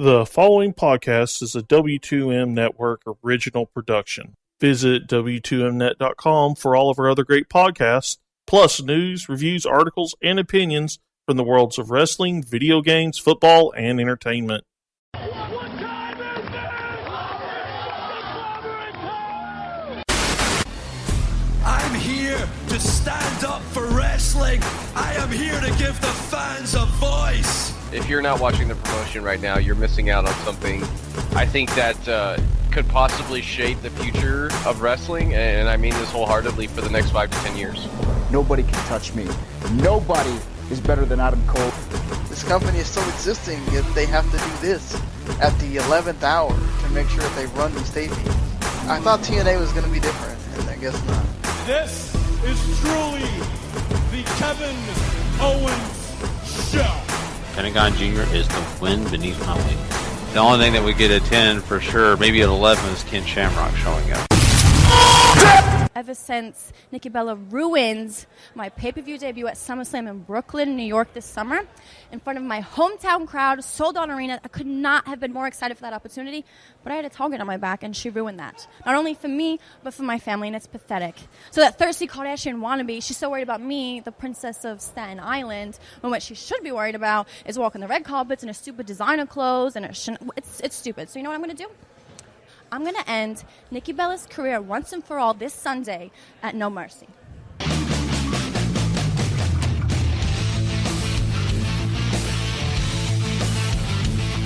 The following podcast is a W2M Network original production. Visit W2Mnet.com for all of our other great podcasts, plus news, reviews, articles, and opinions from the worlds of wrestling, video games, football, and entertainment. What time is it? I'm here to stand up for wrestling. I am here to give the fans a voice. If you're not watching the promotion right now, you're missing out on something I think that could possibly shape the future of wrestling, and I mean this wholeheartedly, for the next 5 to 10 years. Nobody can touch me. Nobody is better than Adam Cole. This company is still existing if they have to do this at the 11th hour to make sure that they run these tapings. I thought TNA was going to be different, and I guess not. This is truly the Kevin Owens Show. Pentagon Jr. is the wind beneath my wings. The only thing that we get at 10 for sure, maybe at 11, is Ken Shamrock showing up. Ever since Nikki Bella ruined my pay-per-view debut at SummerSlam in Brooklyn, New York this summer, in front of my hometown crowd, sold-out arena, I could not have been more excited for that opportunity, but I had a target on my back, and she ruined that. Not only for me, but for my family, and it's pathetic. So that thirsty Kardashian wannabe, she's so worried about me, the princess of Staten Island, when what she should be worried about is walking the red carpets in her stupid designer clothes, and it's stupid. So you know what I'm going to do? I'm going to end Nikki Bella's career once and for all this Sunday at No Mercy.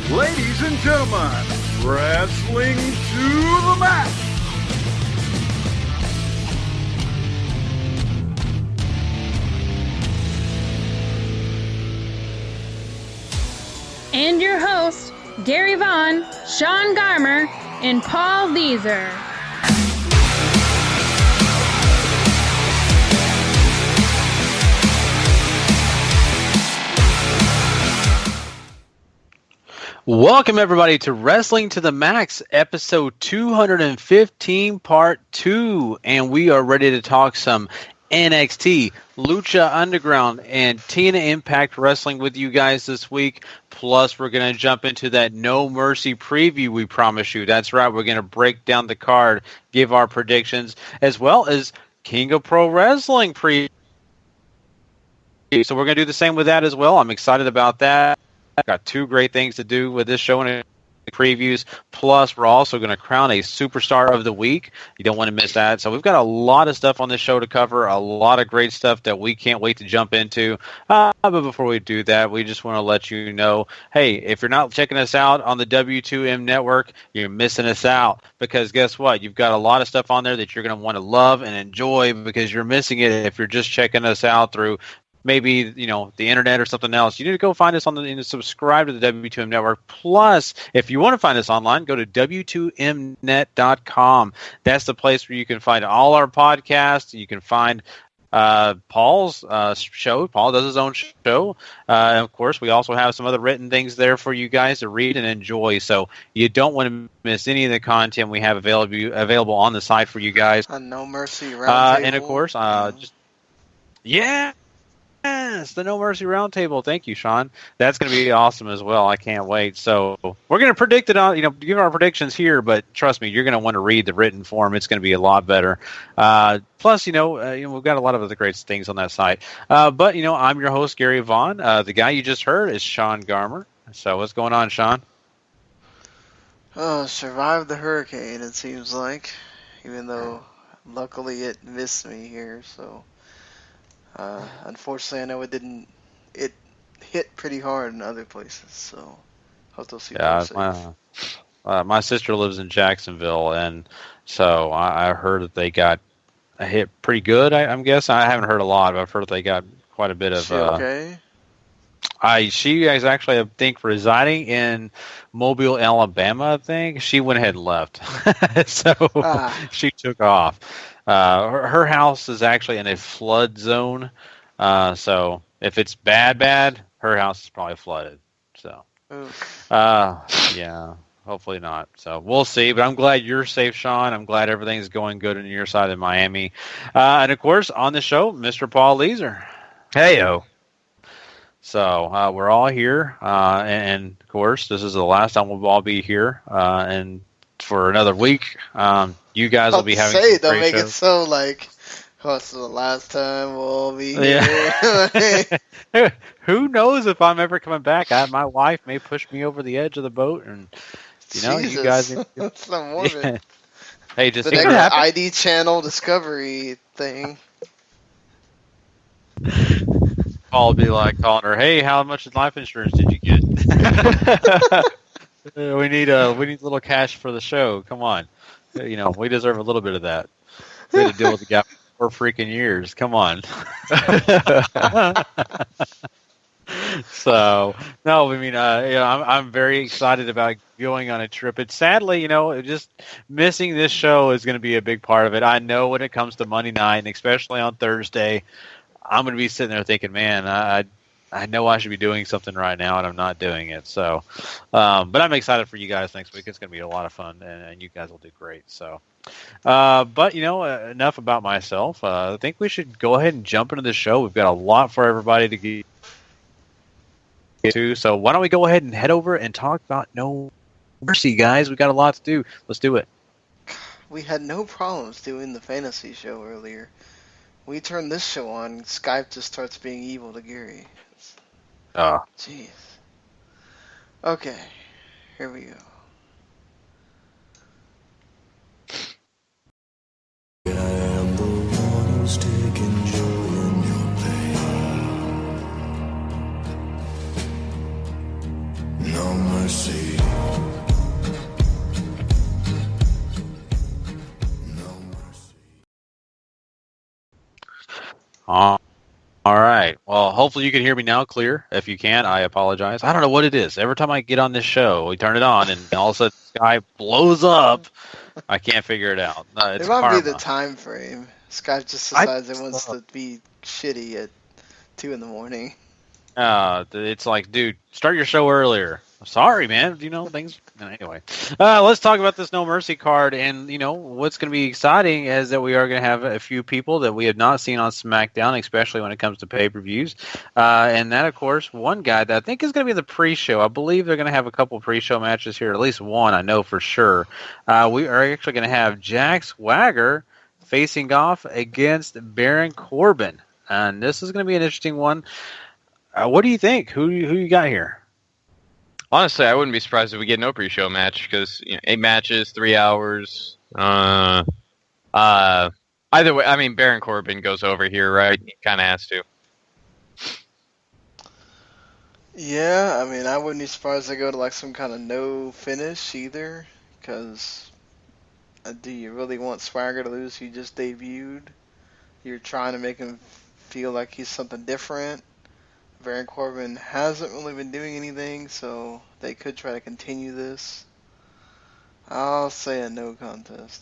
Ladies and gentlemen, wrestling to the mat. And your hosts, Gary Vaughn, Sean Garmer, and Paul Leeser. Welcome, everybody, to Wrestling to the Max, episode 215, part 2. And we are ready to talk some NXT, Lucha Underground, and TNA Impact Wrestling with you guys this week. Plus, we're going to jump into that No Mercy preview we promised you. That's right, we're going to break down the card, give our predictions, as well as King of Pro Wrestling preview. So we're going to do the same with that as well. I'm excited about that. I've got two great things to do with this show and previews. Plus, we're also going to crown a Superstar of the Week. You don't want to miss that. So we've got a lot of stuff on this show to cover, a lot of great stuff that we can't wait to jump into. But before we do that, we just want to let you know, hey, if you're not checking us out on the W2M network, you're missing us out. Because guess what? You've got a lot of stuff on there that you're going to want to love and enjoy, because you're missing it if you're just checking us out through maybe, the internet or something else. You need to go find us on and subscribe to the W2M network. Plus, if you want to find us online, go to W2Mnet.com. That's the place where you can find all our podcasts. You can find Paul's show. Paul does his own show. And of course, we also have some other written things there for you guys to read and enjoy. So you don't want to miss any of the content we have available on the site for you guys. No Mercy Roundtable. And of course, Yes, the No Mercy Roundtable. Thank you, Sean. That's going to be awesome as well. I can't wait. So we're going to predict it on, give our predictions here, but trust me, you're going to want to read the written form. It's going to be a lot better. Plus, we've got a lot of other great things on that site. But I'm your host, Gary Vaughn. The guy you just heard is Sean Garmer. So what's going on, Sean? Survived the hurricane, it seems like, even though luckily it missed me here, so. Unfortunately, I know it hit pretty hard in other places, so hope they'll see more safe. My sister lives in Jacksonville, and so I heard that they got hit pretty good, I'm guessing. I haven't heard a lot, but I've heard that they got quite a bit of... okay? She is actually, I think, residing in Mobile, Alabama, I think. She went ahead and left. So she took off. Her house is actually in a flood zone. So if it's bad, her house is probably flooded. So, yeah, hopefully not. So we'll see. But I'm glad you're safe, Sean. I'm glad everything's going good on your side in Miami. And of course, on the show, Mr. Paul Leeser. Heyo. So we're all here, and of course, this is the last time we'll all be here, and for another week. You guys will be having some don't great make shows. it so like, oh, it's the last time we'll be Yeah. here. Who knows if I'm ever coming back? My wife may push me over the edge of the boat, and Jesus, you guys. that's not morbid. Yeah. Hey, just The think next what happened. ID channel Discovery thing. I'll be like calling her, "Hey, how much life insurance did you get? we need a little cash for the show. Come on, we deserve a little bit of that. We had to deal with the gap for 4 freaking years. Come on." So no, I mean, I'm very excited about going on a trip. It's sadly, just missing this show is going to be a big part of it. I know when it comes to Monday night, and especially on Thursday, I'm going to be sitting there thinking, man, I know I should be doing something right now, and I'm not doing it. So, but I'm excited for you guys next week. It's going to be a lot of fun, and you guys will do great. So, but enough about myself. I think we should go ahead and jump into the show. We've got a lot for everybody to get to. So why don't we go ahead and head over and talk about No Mercy, guys? We've got a lot to do. Let's do it. We had no problems doing the fantasy show earlier. We turn this show on, Skype just starts being evil to Gary. Jeez. Okay, here we go. I am the one who's taking joy in your pain. No mercy. All right. Well, hopefully you can hear me now clear. If you can't, I apologize. I don't know what it is. Every time I get on this show, we turn it on, and all of a sudden the sky blows up. I can't figure it out. It's it might karma. be the time frame. Skype just decides it wants to be shitty at 2 in the morning. It's like, dude, start your show earlier. Sorry, man. Things. Anyway, let's talk about this No Mercy card. And, what's going to be exciting is that we are going to have a few people that we have not seen on SmackDown, especially when it comes to pay-per-views. And that, of course, one guy that I think is going to be the pre-show. I believe they're going to have a couple pre-show matches here, at least one, I know for sure. We are actually going to have Jack Swagger facing off against Baron Corbin. And this is going to be an interesting one. What do you think? Who you got here? Honestly, I wouldn't be surprised if we get no pre-show match because 8 matches, 3 hours. Either way, I mean, Baron Corbin goes over here, right? He kind of has to. Yeah, I mean, I wouldn't be surprised if they go to like some kind of no finish either, because do you really want Swagger to lose? He just debuted. You're trying to make him feel like he's something different. Baron Corbin hasn't really been doing anything, so they could try to continue this. I'll say a no contest.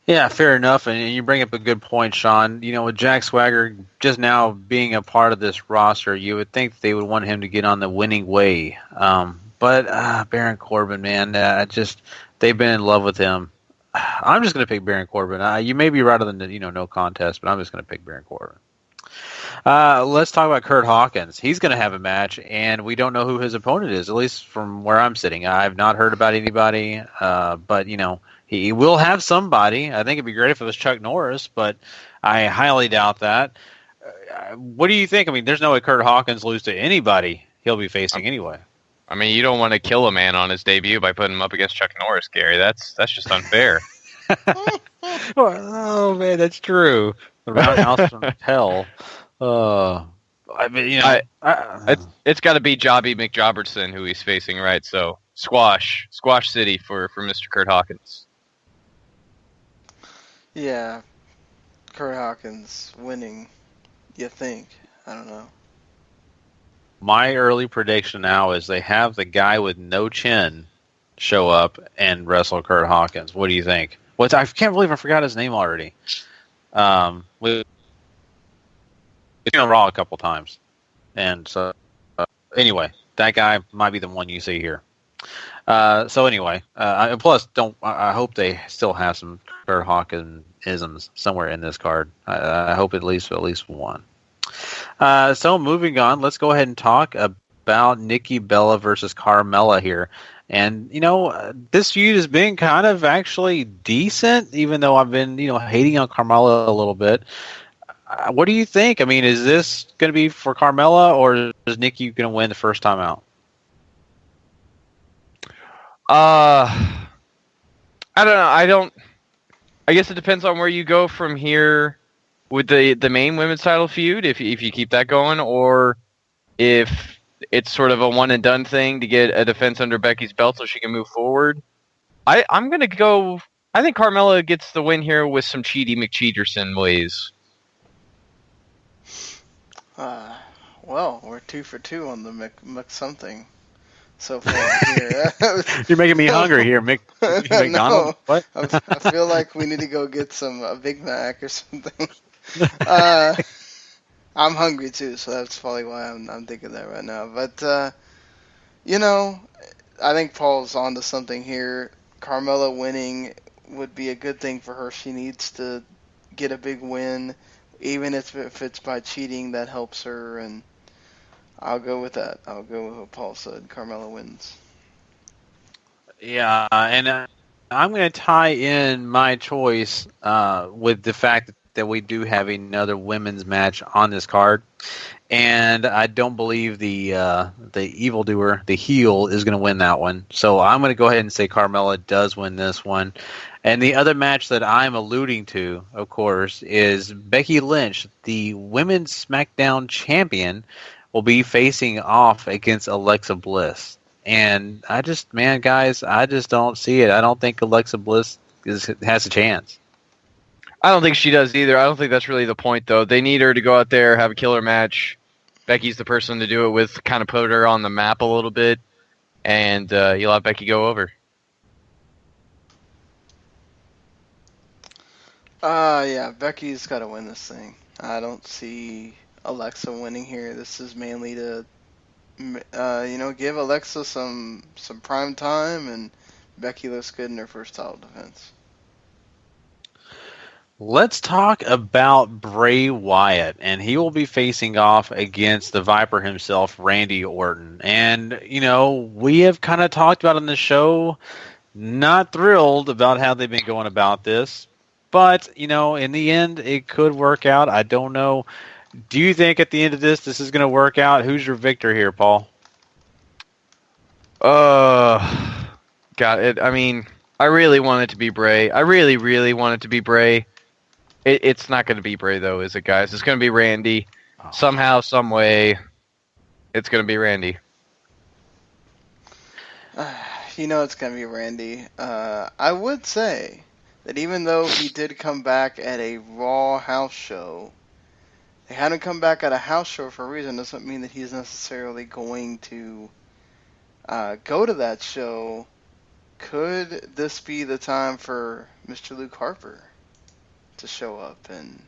Yeah, fair enough. And you bring up a good point, Sean. With Jack Swagger just now being a part of this roster, you would think they would want him to get on the winning way. But Baron Corbin, man, they've been in love with him. I'm just going to pick Baron Corbin. You may be right on the no contest, but I'm just going to pick Baron Corbin. Let's talk about Kurt Hawkins. He's going to have a match, and we don't know who his opponent is, at least from where I'm sitting. I've not heard about anybody, but, he will have somebody. I think it'd be great if it was Chuck Norris, but I highly doubt that. What do you think? I mean, there's no way Kurt Hawkins lose to anybody he'll be facing anyway. I mean, you don't want to kill a man on his debut by putting him up against Chuck Norris, Gary. That's just unfair. Oh, man, that's true. The roundhouse from hell. I mean, it's got to be Jobby McJobertson who he's facing, right? So Squash City for Mr. Kurt Hawkins. Yeah, Kurt Hawkins winning. You think? I don't know. My early prediction now is they have the guy with no chin show up and wrestle Kurt Hawkins. What do you think? I can't believe I forgot his name already. We've been on Raw a couple times. And so, anyway, that guy might be the one you see here. So anyway, plus, I hope they still have some Kurt Hawkins isms somewhere in this card. I hope at least one. So moving on, let's go ahead and talk about Nikki Bella versus Carmella here. And, this feud has been kind of actually decent, even though I've been, hating on Carmella a little bit. What do you think? I mean, is this going to be for Carmella, or is Nikki going to win the first time out? I don't know. I guess it depends on where you go from here with the main women's title feud, if you keep that going, or if it's sort of a one and done thing to get a defense under Becky's belt so she can move forward. I'm gonna go. I think Carmella gets the win here with some cheaty McCheaterson ways. Well, we're 2 for 2 on the Mc something so far here. You're making me hungry here, McDonald. No, what? I feel like we need to go get a Big Mac or something. I'm hungry too, so that's probably why I'm thinking that right now. But I think Paul's onto something here. Carmella winning would be a good thing for her. She needs to get a big win, even if it's by cheating. That helps her, and I'll go with that. I'll go with what Paul said. Carmella wins. Yeah, and I'm going to tie in my choice with the fact that we do have another women's match on this card, and I don't believe the evildoer, the heel, is going to win that one. So I'm going to go ahead and say Carmella does win this one. And the other match that I'm alluding to, of course, is Becky Lynch, the Women's SmackDown champion, will be facing off against Alexa Bliss. And I just don't see it. I don't think Alexa Bliss has a chance. I don't think she does either. I don't think that's really the point, though. They need her to go out there, have a killer match. Becky's the person to do it with, kind of put her on the map a little bit, and you'll have Becky go over. Yeah, Becky's got to win this thing. I don't see Alexa winning here. This is mainly to, give Alexa some prime time, and Becky looks good in her first title defense. Let's talk about Bray Wyatt, and he will be facing off against the Viper himself, Randy Orton. And, we have kind of talked about on the show, not thrilled about how they've been going about this. But, in the end, it could work out. I don't know. Do you think at the end of this is going to work out? Who's your victor here, Paul? God, I mean, I really want it to be Bray. I really, really want it to be Bray. It's not going to be Bray, though, is it, guys? It's going to be Randy. Oh. Somehow, some way, it's going to be Randy. It's going to be Randy. I would say that even though he did come back at a Raw house show, they had him come back at a house show for a reason. Doesn't mean that he's necessarily going to go to that show. Could this be the time for Mr. Luke Harper to show up and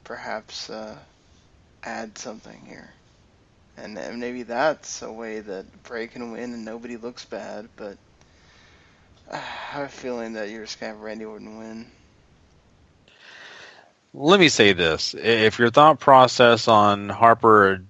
perhaps add something here? And maybe that's a way that Bray can win and nobody looks bad, but I have a feeling that you're just going to have Randy Orton win. Let me say this. If your thought process on Harper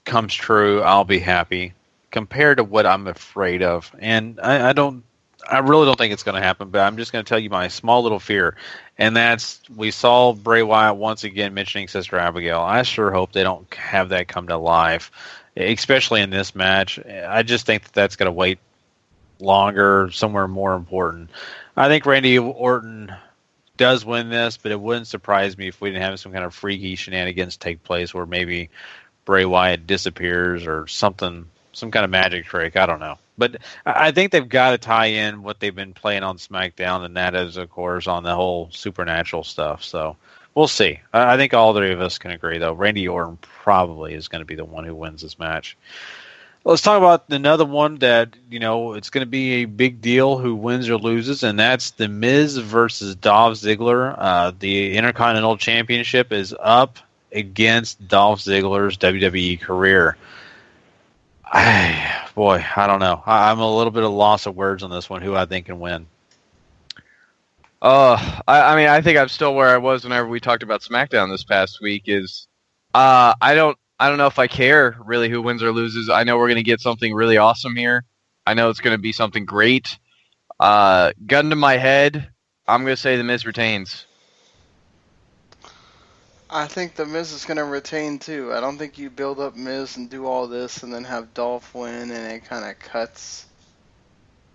comes true, I'll be happy. Compared to what I'm afraid of. And I really don't think it's going to happen, but I'm just going to tell you my small little fear. And that's, we saw Bray Wyatt once again mentioning Sister Abigail. I sure hope they don't have that come to life, especially in this match. I just think that that's going to wait longer, somewhere more important. I think Randy Orton does win this, but it wouldn't surprise me if we didn't have some kind of freaky shenanigans take place where maybe Bray Wyatt disappears or something, some kind of magic trick. I don't know. But I think they've got to tie in what they've been playing on SmackDown, and that is, of course, on the whole supernatural stuff. So we'll see. I think all three of us can agree, though. Randy Orton probably is going to be the one who wins this match. Let's talk about another one that, it's going to be a big deal who wins or loses, and that's The Miz versus Dolph Ziggler. The Intercontinental Championship is up against Dolph Ziggler's WWE career. I don't know. I'm a little bit of loss of words on this one, who I think can win. I think I'm still where I was whenever we talked about SmackDown this past week, is I don't know if I care really who wins or loses. I know we're gonna get something really awesome here. I know it's gonna be something great. Gun to my head, I'm gonna say the Miz retains. I think the Miz is going to retain too. I don't think you build up Miz and do all this and then have Dolph win and it kind of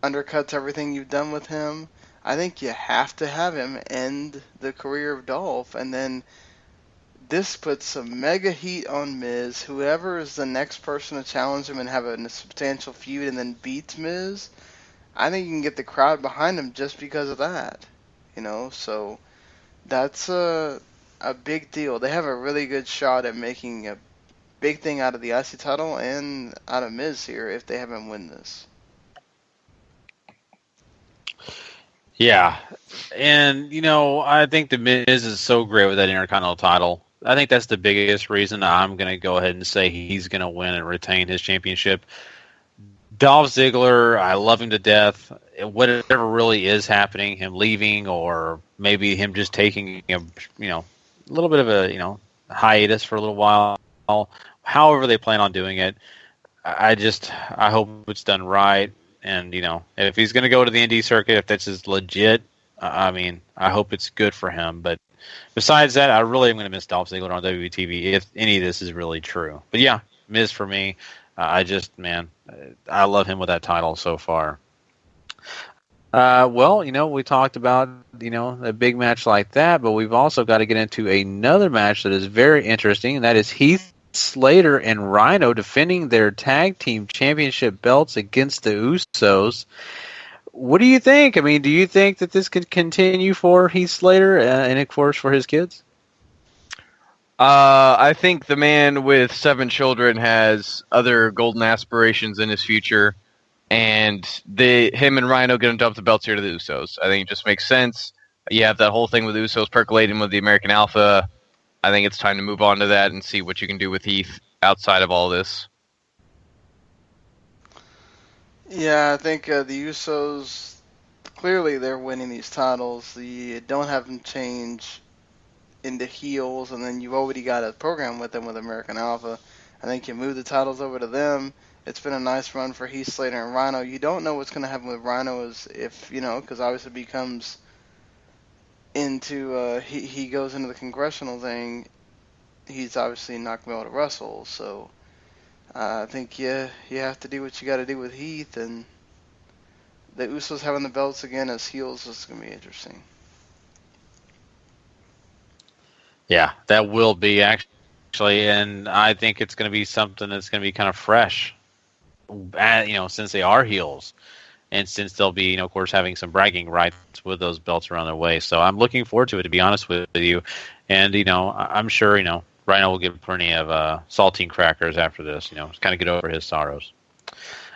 undercuts everything you've done with him. I think you have to have him end the career of Dolph, and then this puts some mega heat on Miz. Whoever is the next person to challenge him and have a substantial feud and then beats Miz, I think you can get the crowd behind him just because of that. So that's a big deal. They have a really good shot at making a big thing out of the IC title and out of Miz here if they have him win this. Yeah, and I think the Miz is so great with that Intercontinental title. I think that's the biggest reason I'm going to go ahead and say he's going to win and retain his championship. Dolph Ziggler, I love him to death. Whatever really is happening, him leaving or maybe him just taking a little bit of a hiatus for a little while. However they plan on doing it, I hope it's done right. And if he's going to go to the indie circuit, if that's just legit, I hope it's good for him. But besides that, I really am going to miss Dolph Ziggler on WTV if any of this is really true. But yeah, Miz for me. I love him with that title so far. We talked about, a big match like that, but we've also got to get into another match that is very interesting, and that is Heath Slater and Rhino defending their tag team championship belts against the Usos. What do you think? Do you think that this could continue for Heath Slater and, of course, for his kids? I think the man with 7 children has other golden aspirations in his future, and him and Rhino going to dump the belts here to the Usos. I think it just makes sense. You have that whole thing with Usos percolating with the American Alpha. I think it's time to move on to that and see what you can do with Heath outside of all this. Yeah, I think the Usos, clearly they're winning these titles. You don't have them change into heels, and then you've already got a program with them with American Alpha. I think you move the titles over to them. It's been a nice run for Heath Slater and Rhino. You don't know what's going to happen with Rhino because obviously becomes into, he goes into the congressional thing. He's obviously not going to be able to wrestle, so I think you have to do what you got to do with Heath, and the Usos having the belts again as heels is going to be interesting. Yeah, that will be actually, and I think it's going to be something that's going to be kind of fresh, since they are heels, and since they'll be, of course, having some bragging rights with those belts around their waist. So I'm looking forward to it, to be honest with you, and I'm sure Rhino will give plenty of saltine crackers after this, to kind of get over his sorrows.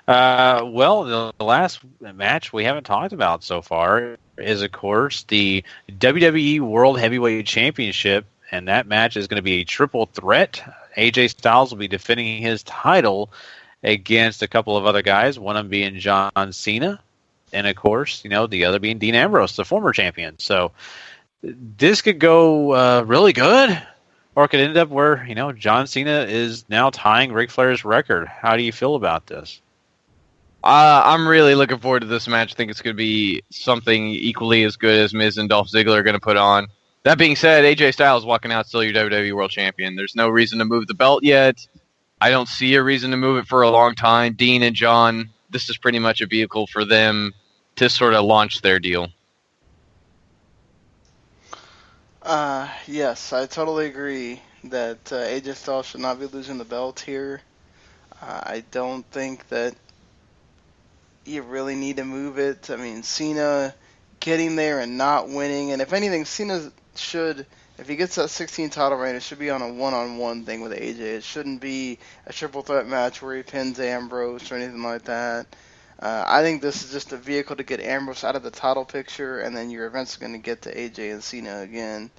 The last match we haven't talked about so far is, of course, the WWE World Heavyweight Championship, and that match is going to be a triple threat. AJ Styles will be defending his title against a couple of other guys, one of them being John Cena, and, of course, the other being Dean Ambrose, the former champion. So this could go really good, or it could end up where, John Cena is now tying Ric Flair's record. How do you feel about this? I'm really looking forward to this match. I think it's going to be something equally as good as Miz and Dolph Ziggler are going to put on. That being said, AJ Styles walking out still your WWE World Champion. There's no reason to move the belt yet. I don't see a reason to move it for a long time. Dean and John, this is pretty much a vehicle for them to sort of launch their deal. Yes, I totally agree that AJ Styles should not be losing the belt here. I don't think that you really need to move it. Cena getting there and not winning, and if anything, Cena should, if he gets that 16 title reign, it should be on a one-on-one thing with AJ. It shouldn't be a triple threat match where he pins Ambrose or anything like that. I think this is just a vehicle to get Ambrose out of the title picture, and then you're eventually going to get to AJ and Cena again.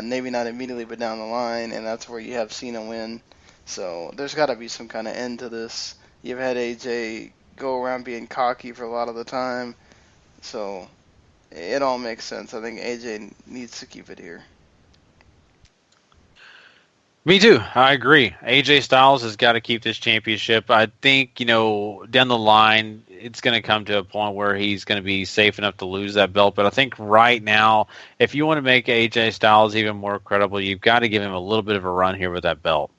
Maybe not immediately, but down the line, and that's where you have Cena win. So there's got to be some kind of end to this. You've had AJ go around being cocky for a lot of the time, so it all makes sense. I think AJ needs to keep it here. Me too. I agree. AJ Styles has got to keep this championship. I think, down the line, it's going to come to a point where he's going to be safe enough to lose that belt. But I think right now, if you want to make AJ Styles even more credible, you've got to give him a little bit of a run here with that belt.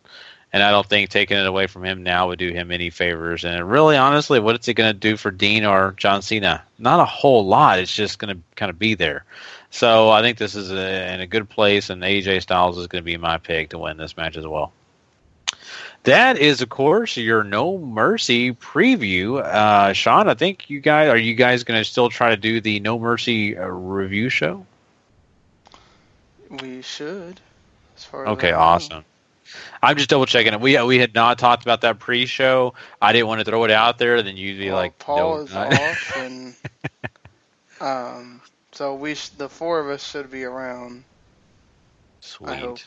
And I don't think taking it away from him now would do him any favors. And really, honestly, what is it going to do for Dean or John Cena? Not a whole lot. It's just going to kind of be there. So I think this is in a good place, and AJ Styles is going to be my pick to win this match as well. That is, of course, your No Mercy preview. Sean, I think are you guys going to still try to do the No Mercy review show? We should. As far as okay, awesome. I'm just double checking it. We had not talked about that pre-show. I didn't want to throw it out there. Then you'd be like, Paul no, is off, and so the four of us should be around. Sweet. I hope.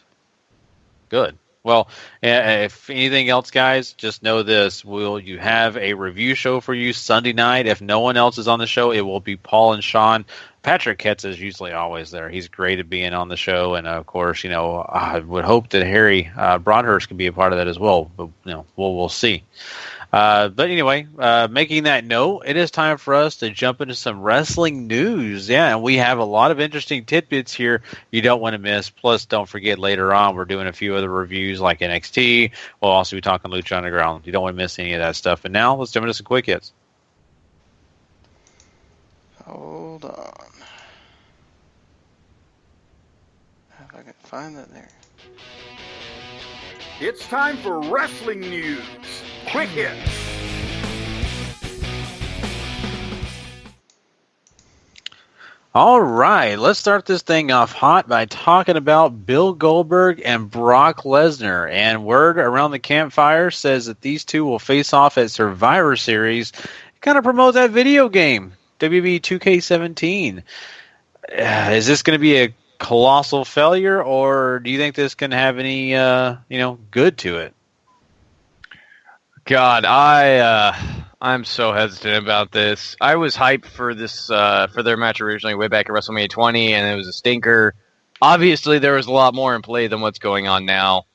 Good. Well, if anything else, guys, just know this. You have a review show for you Sunday night. If no one else is on the show, it will be Paul and Sean. Patrick Ketz is usually always there. He's great at being on the show. And, of course, I would hope that Harry Broadhurst can be a part of that as well. But, we'll see. But anyway, making that note, it is time for us to jump into some wrestling news. Yeah, and we have a lot of interesting tidbits here you don't want to miss. Plus, don't forget later on, we're doing a few other reviews like NXT. We'll also be talking Lucha Underground. You don't want to miss any of that stuff. And now, let's jump into some quick hits. Hold on. If I can find that there. It's time for wrestling news. Quick hits. All right, let's start this thing off hot by talking about Bill Goldberg and Brock Lesnar. And word around the campfire says that these two will face off at Survivor Series. Kind of promote that video game, WWE 2K17. Is this going to be a colossal failure, or do you think this can have any, good to it? God, I'm so hesitant about this. I was hyped for this for their match originally way back at WrestleMania 20, and it was a stinker. Obviously, there was a lot more in play than what's going on now.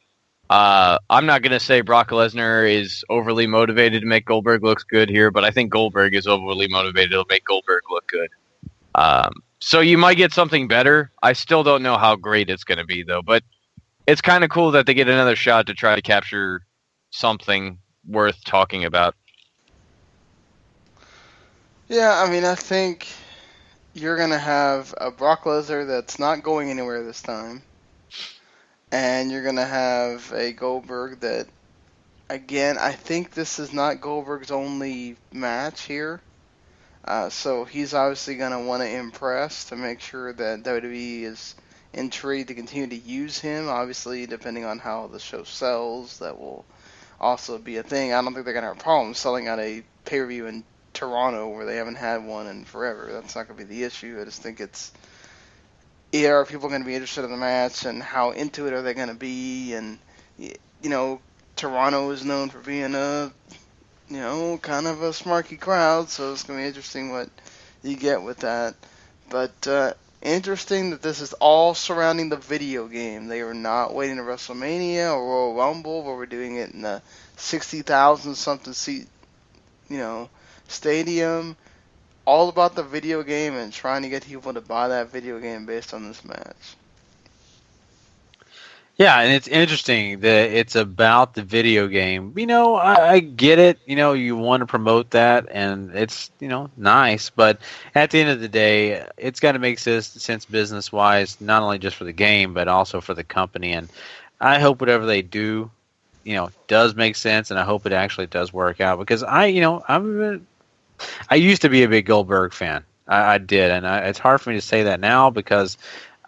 I'm not going to say Brock Lesnar is overly motivated to make Goldberg look good here, but I think Goldberg is overly motivated to make Goldberg look good. So you might get something better. I still don't know how great it's going to be, though. But it's kind of cool that they get another shot to try to capture something worth talking about. Yeah, I mean, I think you're going to have a Brock Lesnar that's not going anywhere this time. And you're going to have a Goldberg that, again, I think this is not Goldberg's only match here. So he's obviously going to want to impress to make sure that WWE is intrigued to continue to use him. Obviously, depending on how the show sells, that will also be a thing. I don't think they're going to have a problem selling out a pay-per-view in Toronto where they haven't had one in forever. That's not going to be the issue. I just think it's are people going to be interested in the match, and how into it are they going to be? And, Toronto is known for being a kind of a smarky crowd, so it's going to be interesting what you get with that. But interesting that this is all surrounding the video game. They are not waiting to WrestleMania or Royal Rumble, where we're doing it in a 60,000-something seat, stadium. All about the video game and trying to get people to buy that video game based on this match. Yeah, and it's interesting that it's about the video game. I get it. You want to promote that, and it's, nice. But at the end of the day, it's got to make sense business-wise, not only just for the game, but also for the company. And I hope whatever they do, does make sense, and I hope it actually does work out. Because I used to be a big Goldberg fan. I did, and it's hard for me to say that now because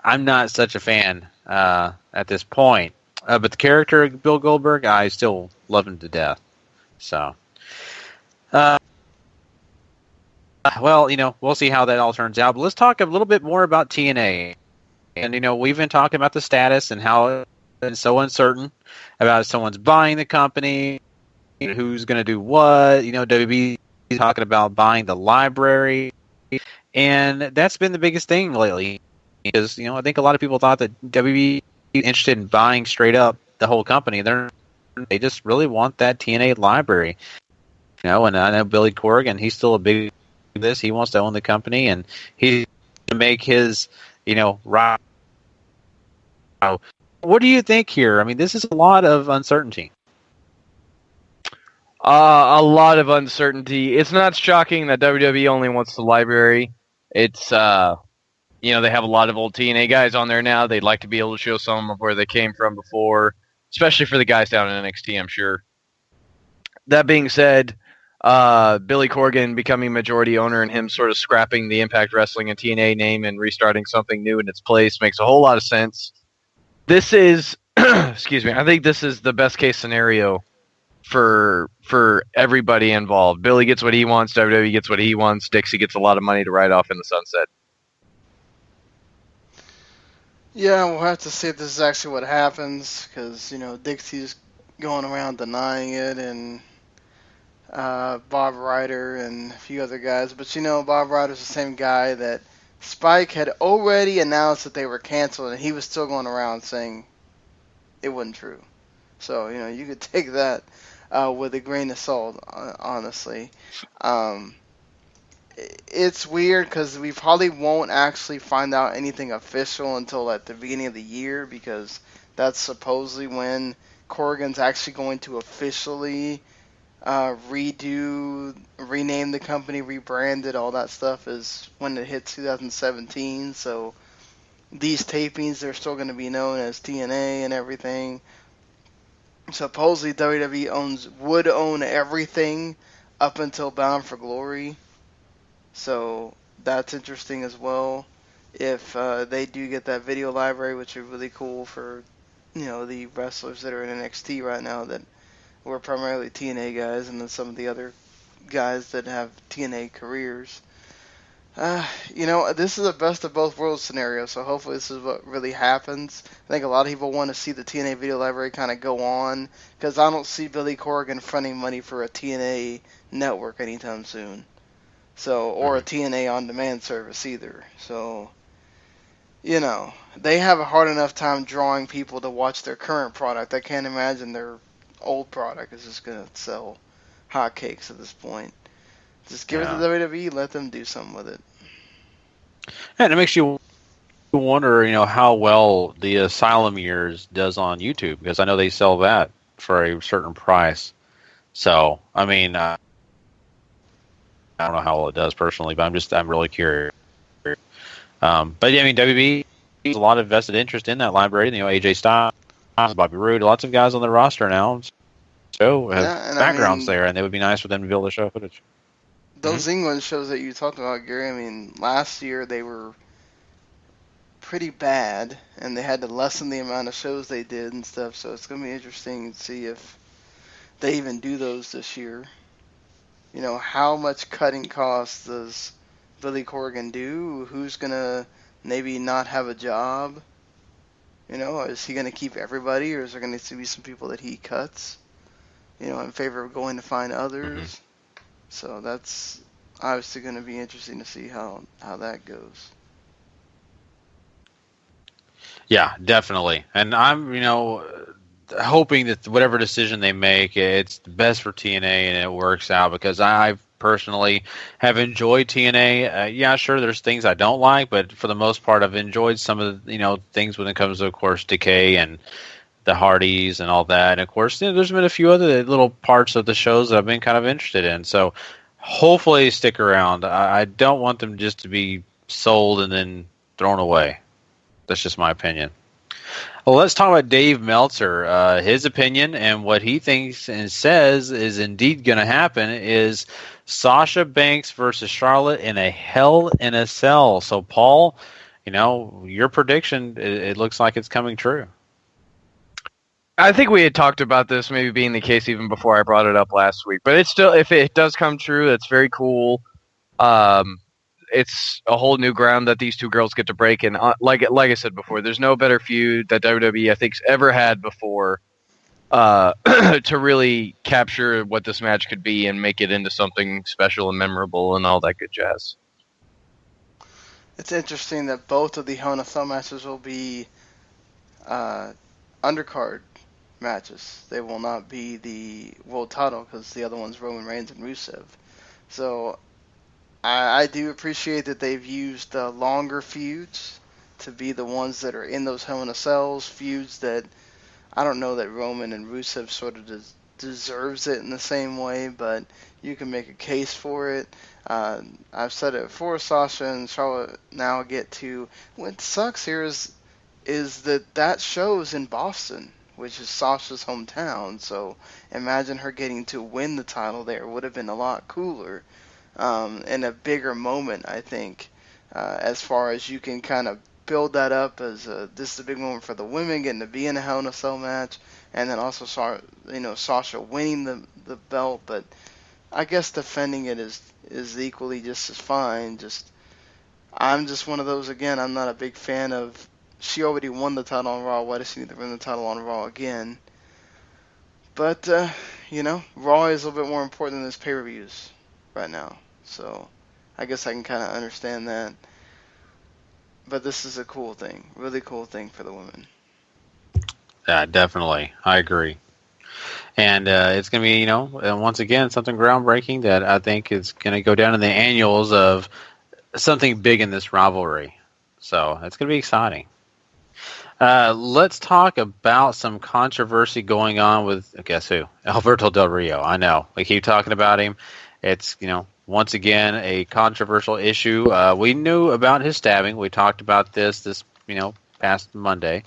I'm not such a fan at this point. But the character of Bill Goldberg, I still love him to death. So, we'll see how that all turns out. But let's talk a little bit more about TNA. And, we've been talking about the status and how it's so uncertain about if someone's buying the company, who's going to do what. WB talking about buying the library, and that's been the biggest thing lately. Because I think a lot of people thought that WB was interested in buying straight up the whole company. They just really want that TNA library. And I know Billy Corgan, he's still a big this. He wants to own the company, and he's to make his, right. What do you think here? I mean, this is a lot of uncertainty. A lot of uncertainty. It's not shocking that WWE only wants the library. It's, they have a lot of old TNA guys on there now. They'd like to be able to show some of where they came from before, especially for the guys down in NXT, I'm sure. That being said, Billy Corgan becoming majority owner and him sort of scrapping the Impact Wrestling and TNA name and restarting something new in its place makes a whole lot of sense. This is, excuse me, I think this is the best case scenario for everybody involved. Billy gets what he wants, WWE gets what he wants, Dixie gets a lot of money to ride off in the sunset. Yeah, we'll have to see if this is actually what happens, because, Dixie's going around denying it, and Bob Ryder and a few other guys. But, Bob Ryder's the same guy that Spike had already announced that they were canceled, and he was still going around saying it wasn't true. So, you could take that with a grain of salt, honestly. It's weird because we probably won't actually find out anything official until at the beginning of the year, because that's supposedly when Corgan's actually going to officially rename the company, rebrand it, all that stuff is when it hits 2017. So these tapings, they're still going to be known as TNA and everything. Supposedly WWE would own everything up until Bound for Glory. So that's interesting as well. If they do get that video library, which is really cool for, the wrestlers that are in NXT right now that were primarily TNA guys, and then some of the other guys that have TNA careers. This is a best of both worlds scenario, so hopefully this is what really happens. I think a lot of people want to see the TNA video library kind of go on, because I don't see Billy Corgan fronting money for a TNA network anytime soon. So, or a TNA on-demand service either. So, they have a hard enough time drawing people to watch their current product. I can't imagine their old product is just going to sell hotcakes at this point. Just give it to WWE, let them do something with it. And it makes you wonder, how well the Asylum Years does on YouTube, because I know they sell that for a certain price. So, I mean, I don't know how well it does personally, but I'm really curious. But yeah, I mean, WB has a lot of vested interest in that library. AJ Styles, Bobby Roode, lots of guys on the roster now. So have backgrounds there, and it would be nice for them to be able to show footage. Those England shows that you talked about, Gary, I mean, last year they were pretty bad, and they had to lessen the amount of shows they did and stuff, so it's going to be interesting to see if they even do those this year. How much cutting costs does Billy Corgan do? Who's going to maybe not have a job? Is he going to keep everybody, or is there going to be some people that he cuts, in favor of going to find others? Mm-hmm. So that's obviously going to be interesting to see how that goes. Yeah, definitely. And I'm, hoping that whatever decision they make, it's the best for TNA and it works out, because I personally have enjoyed TNA. Yeah, sure, there's things I don't like, but for the most part, I've enjoyed some of the, things when it comes to, of course, Decay and the Hardys and all that. And of course, there's been a few other little parts of the shows that I've been kind of interested in. So hopefully they stick around. I don't want them just to be sold and then thrown away. That's just my opinion. Well, let's talk about Dave Meltzer. His opinion and what he thinks and says is indeed going to happen is Sasha Banks versus Charlotte in a Hell in a Cell. So, Paul, your prediction, it looks like it's coming true. I think we had talked about this maybe being the case even before I brought it up last week. But it's still, if it does come true, that's very cool. It's a whole new ground that these two girls get to break. And like I said before, there's no better feud that WWE, I think's ever had before to really capture what this match could be and make it into something special and memorable and all that good jazz. It's interesting that both of the Hell in a Cell matches will be undercard matches. They will not be the world title because the other one's Roman Reigns and Rusev. So I do appreciate that they've used the longer feuds to be the ones that are in those Hell in a Cells feuds that I don't know that Roman and Rusev sort of deserves it in the same way, but you can make a case for it. I've said it before, Sasha and Charlotte now get to. What sucks here is that show's in Boston, which is Sasha's hometown, so imagine her getting to win the title there. Would have been a lot cooler and a bigger moment, I think, as far as you can kind of build that up as this is a big moment for the women getting to be in a Hell in a Cell match, and then also Sasha winning the belt. But I guess defending it is equally just as fine. I'm just one of those, again, I'm not a big fan of, she already won the title on Raw, why does she need to win the title on Raw again? But Raw is a little bit more important than this pay-per-views right now, so I guess I can kind of understand that. But this is a cool thing, really cool thing for the women. Yeah, definitely. I agree. And it's going to be, once again, something groundbreaking that I think is going to go down in the annuals of something big in this rivalry. So it's going to be exciting. Let's talk about some controversy going on with, guess who? Alberto Del Rio. I know. We keep talking about him. It's, once again, a controversial issue. We knew about his stabbing. We talked about this, past Monday.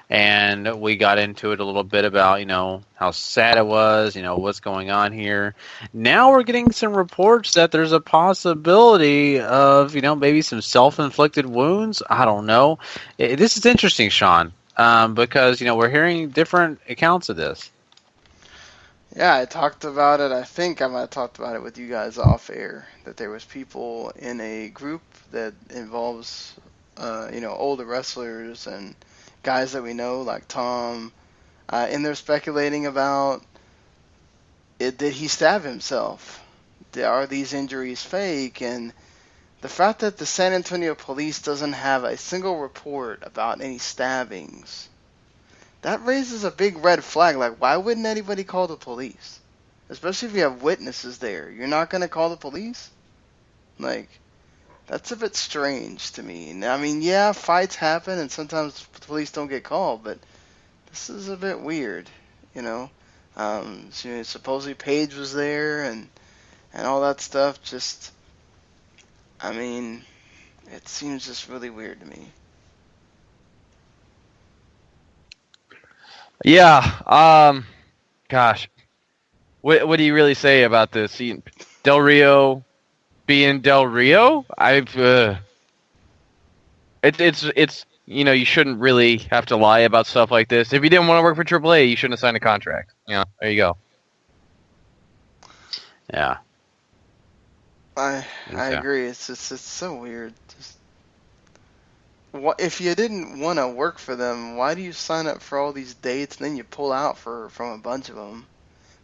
And we got into it a little bit about, how sad it was, what's going on here. Now we're getting some reports that there's a possibility of, maybe some self-inflicted wounds. I don't know. This is interesting, Sean, because, we're hearing different accounts of this. Yeah, I talked about it. I think I might have talked about it with you guys off air, that there was people in a group that involves, older wrestlers and guys that we know, like Tom, and they're speculating about did he stab himself? Are these injuries fake? And the fact that the San Antonio police doesn't have a single report about any stabbings, that raises a big red flag. Like, why wouldn't anybody call the police? Especially if you have witnesses there. You're not going to call the police? Like, that's a bit strange to me. I mean, yeah, fights happen and sometimes the police don't get called, but this is a bit weird, supposedly Paige was there and all that stuff. It seems just really weird to me. Yeah. Gosh. What do you really say about this? Del Rio being Del Rio? It's you shouldn't really have to lie about stuff like this. If you didn't want to work for AAA, you shouldn't have signed a contract. There you go. Yeah. I agree. It's so weird. If you didn't want to work for them, why do you sign up for all these dates and then you pull out from a bunch of them?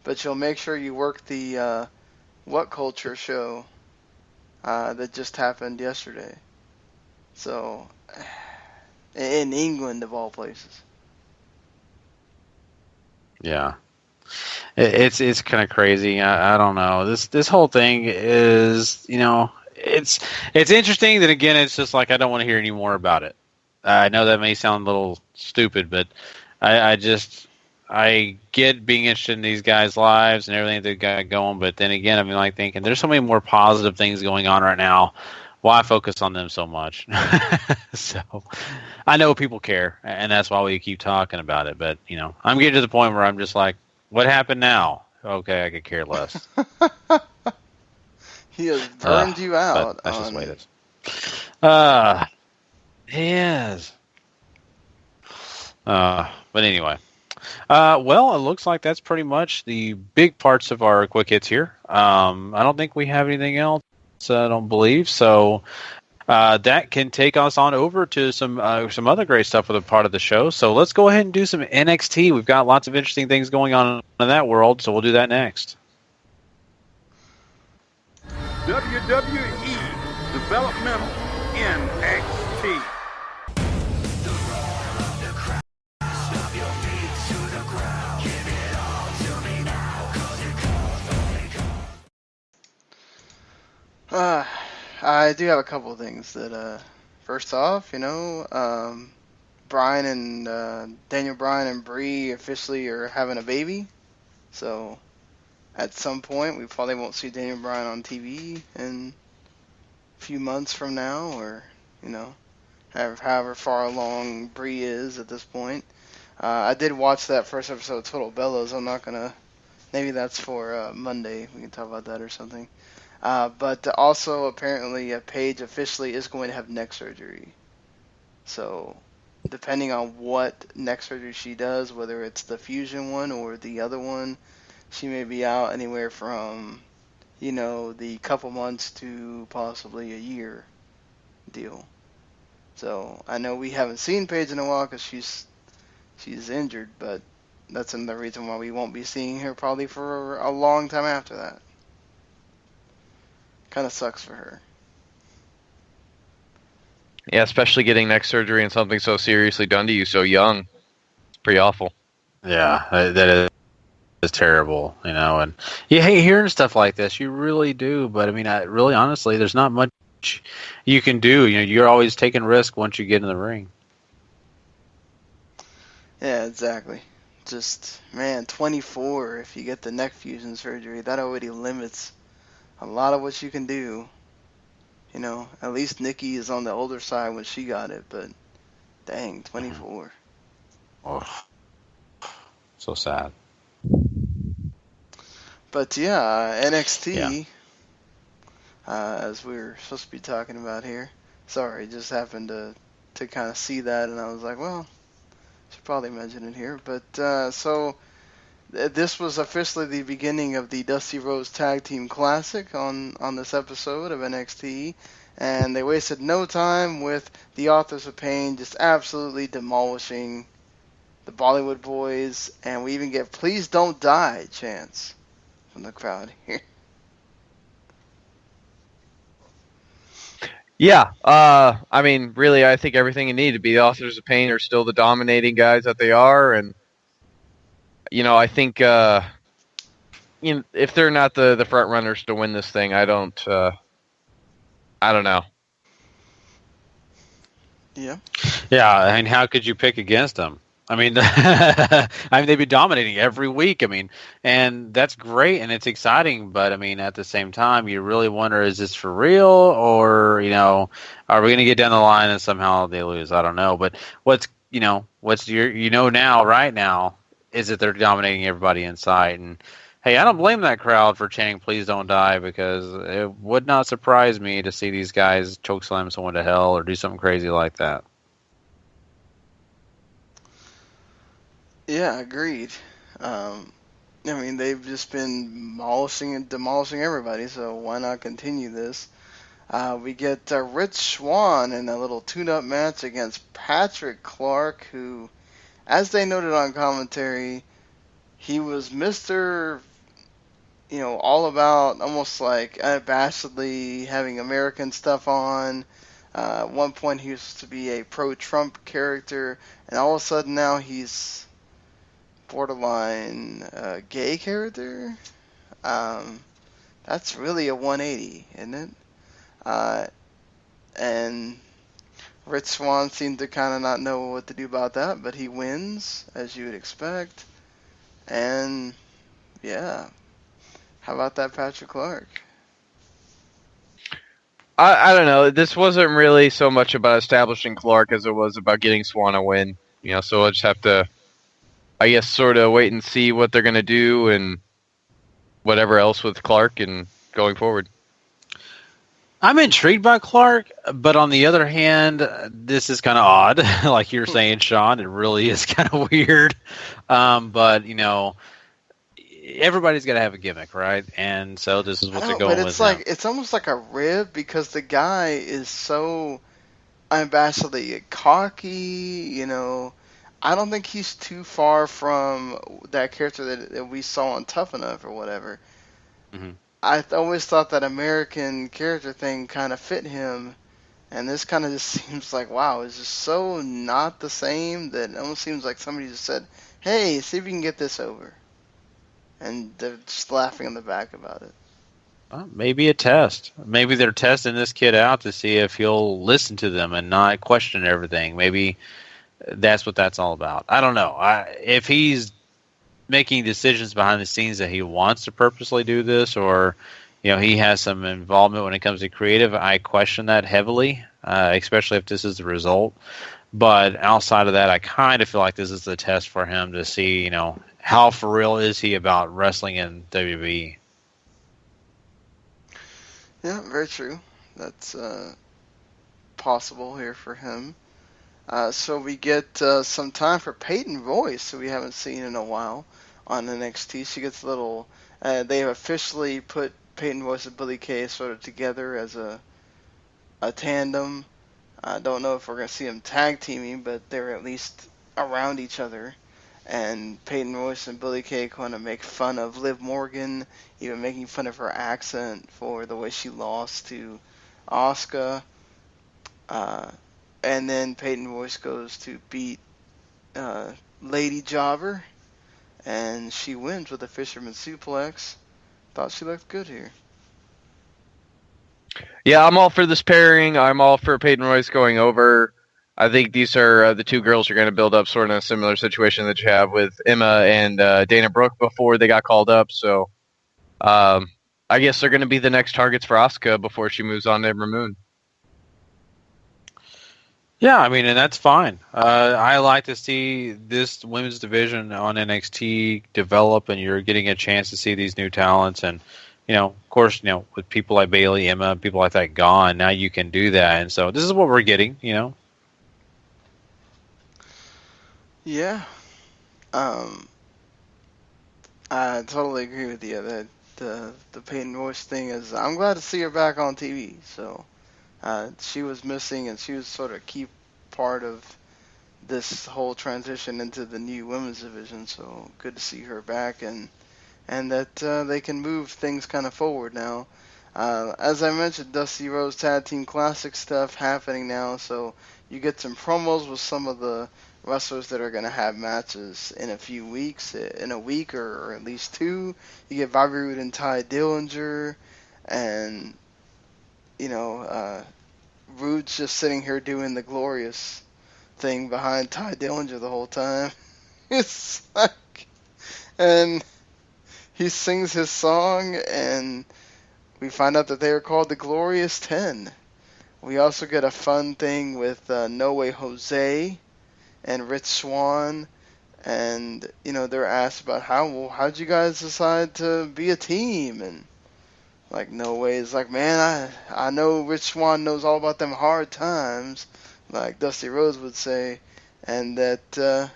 But you'll make sure you work the What Culture show that just happened yesterday. So, in England of all places. Yeah. It's kind of crazy. I don't know. This whole thing is, it's interesting that, again, it's just like I don't want to hear any more about it. I know that may sound a little stupid, but I get being interested in these guys' lives and everything they've got going, but then again, thinking there's so many more positive things going on right now. Why focus on them so much? So I know people care, and that's why we keep talking about it. But, I'm getting to the point where I'm just like, what happened now? Okay, I could care less. He has burned you out. That's just the way it is. He is. But anyway. Well, it looks like that's pretty much the big parts of our quick hits here. I don't think we have anything else. I don't believe so. That can take us on over to some other great stuff with a part of the show. So let's go ahead and do some NXT. We've got lots of interesting things going on in that world, so we'll do that next. WWE Developmental NXT. I do have a couple of things that, first off, Bryan and Daniel Bryan and Brie officially are having a baby. So at some point, we probably won't see Daniel Bryan on TV in a few months from now, or however far along Brie is at this point. I did watch that first episode of Total Bellows. I'm not gonna. Maybe that's for Monday. We can talk about that or something. But also, apparently, Paige officially is going to have neck surgery. So, depending on what neck surgery she does, whether it's the fusion one or the other one, she may be out anywhere from, the couple months to possibly a year deal. So, I know we haven't seen Paige in a while because she's injured, but that's another reason why we won't be seeing her probably for a long time after that. Kind of sucks for her. Yeah, especially getting neck surgery and something so seriously done to you so young. It's pretty awful. Yeah, that is terrible, and you hate hearing stuff like this. You really do, but I mean, really, honestly, there's not much you can do. You're always taking risk once you get in the ring. Yeah, exactly. Just, man, 24, if you get the neck fusion surgery, that already limits a lot of what you can do. At least Nikki is on the older side when she got it, but dang, 24. Oh, so sad. But yeah, NXT, Yeah. as we were supposed to be talking about here. Sorry, just happened to kind of see that, and I was like, well, should probably mention it here. But so this was officially the beginning of the Dusty Rhodes Tag Team Classic on this episode of NXT, and they wasted no time with the Authors of Pain just absolutely demolishing the Bollywood Boys, and we even get "Please Don't Die" chants from the crowd here. Yeah, I mean, really, I think everything you need to be the Authors of Pain are still the dominating guys that they are, and I think if they're not the front runners to win this thing, I don't know. Yeah. Yeah, I mean, how could you pick against them? I mean, they'd be dominating every week. I mean, and that's great and it's exciting, but I mean, at the same time, you really wonder: is this for real, or are we going to get down the line and somehow they lose? I don't know. But what's now, right now, is that they're dominating everybody inside. And hey, I don't blame that crowd for chanting "Please Don't Die," because it would not surprise me to see these guys chokeslam someone to hell or do something crazy like that. Yeah, agreed. I mean, they've just been demolishing everybody, so why not continue this? We get Rich Swann in a little tune-up match against Patrick Clark, who, as they noted on commentary, he was Mr. All about, almost like unabashedly having American stuff on. At one point, he used to be a pro-Trump character, and all of a sudden now he's borderline gay character. That's really a 180, isn't it? And Rich Swann seemed to kind of not know what to do about that, but he wins, as you would expect. And yeah, how about that Patrick Clark? I don't know. This wasn't really so much about establishing Clark as it was about getting Swann a win. So we'll just have to, I guess, sort of wait and see what they're going to do and whatever else with Clark and going forward. I'm intrigued by Clark, but on the other hand, this is kind of odd. Like you're saying, Sean, it really is kind of weird. But, everybody's got to have a gimmick, right? And so this is what they're going with. But it's almost like a rib because the guy is so unabashedly cocky, I don't think he's too far from that character that we saw on Tough Enough or whatever. Mm-hmm. I always thought that American character thing kind of fit him, and this kind of just seems like, wow, it's just so not the same that it almost seems like somebody just said, hey, see if you can get this over. And they're just laughing in the back about it. Maybe a test. Maybe they're testing this kid out to see if he'll listen to them and not question everything. Maybe that's what that's all about. I don't know. If he's making decisions behind the scenes that he wants to purposely do this, or he has some involvement when it comes to creative, I question that heavily, especially if this is the result. But outside of that, I kind of feel like this is a test for him to see, how for real is he about wrestling in WWE. Yeah, very true. That's possible here for him. So we get some time for Peyton Royce, who we haven't seen in a while on NXT. She gets a little... they have officially put Peyton Royce and Billie Kay sort of together as a tandem. I don't know if we're going to see them tag teaming, but they're at least around each other. And Peyton Royce and Billie Kay kind of make fun of Liv Morgan, even making fun of her accent for the way she lost to Asuka. And then Peyton Royce goes to beat Lady Jobber, and she wins with a fisherman suplex. Thought she looked good here. Yeah, I'm all for this pairing. I'm all for Peyton Royce going over. I think these are the two girls you're going to build up sort of a similar situation that you have with Emma and Dana Brooke before they got called up. So I guess they're going to be the next targets for Asuka before she moves on to Ember Moon. Yeah, I mean, and that's fine. I like to see this women's division on NXT develop, and you're getting a chance to see these new talents. And, of course, with people like Bayley, Emma, people like that gone, now you can do that. And so this is what we're getting, Yeah. I totally agree with you that the Peyton Royce thing is... I'm glad to see her back on TV, so... she was missing, and she was sort of a key part of this whole transition into the new women's division. So good to see her back, and that they can move things kind of forward now. As I mentioned, Dusty Rhodes Tag Team Classic stuff happening now, so you get some promos with some of the wrestlers that are going to have matches in a few weeks, in a week or at least two. You get Bobby Roode and Ty Dillinger, and Rude's just sitting here doing the glorious thing behind Ty Dillinger the whole time. It's like, and he sings his song, and we find out that they are called the Glorious 10. We also get a fun thing with No Way Jose and Rich Swann, and they're asked about how'd you guys decide to be a team, and No Way is like, man, I know Rich Swann knows all about them hard times, like Dusty Rhodes would say, and that,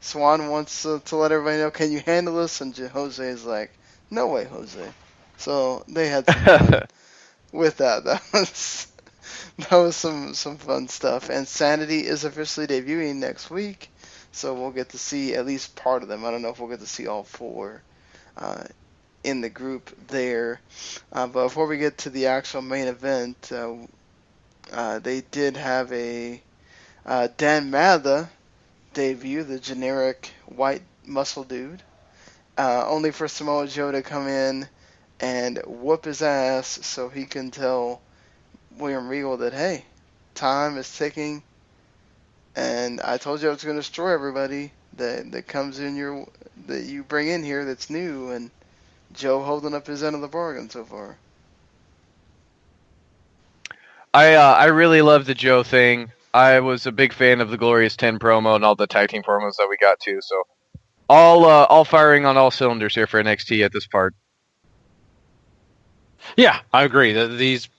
Swann wants to let everybody know, can you handle this? And Jose is like, no way, Jose. So they had some fun with that. That was some fun stuff. And Sanity is officially debuting next week, so we'll get to see at least part of them. I don't know if we'll get to see all four in the group there. But before we get to the actual main event, they did have a Dan Matha debut, the generic white muscle dude, only for Samoa Joe to come in and whoop his ass so he can tell William Regal that, hey, time is ticking, and I told you I was going to destroy everybody that comes in that you bring in here that's new, and Joe holding up his end of the bargain so far. I really love the Joe thing. I was a big fan of the Glorious 10 promo and all the tag team promos that we got to. So all firing on all cylinders here for NXT at this part. Yeah, I agree. These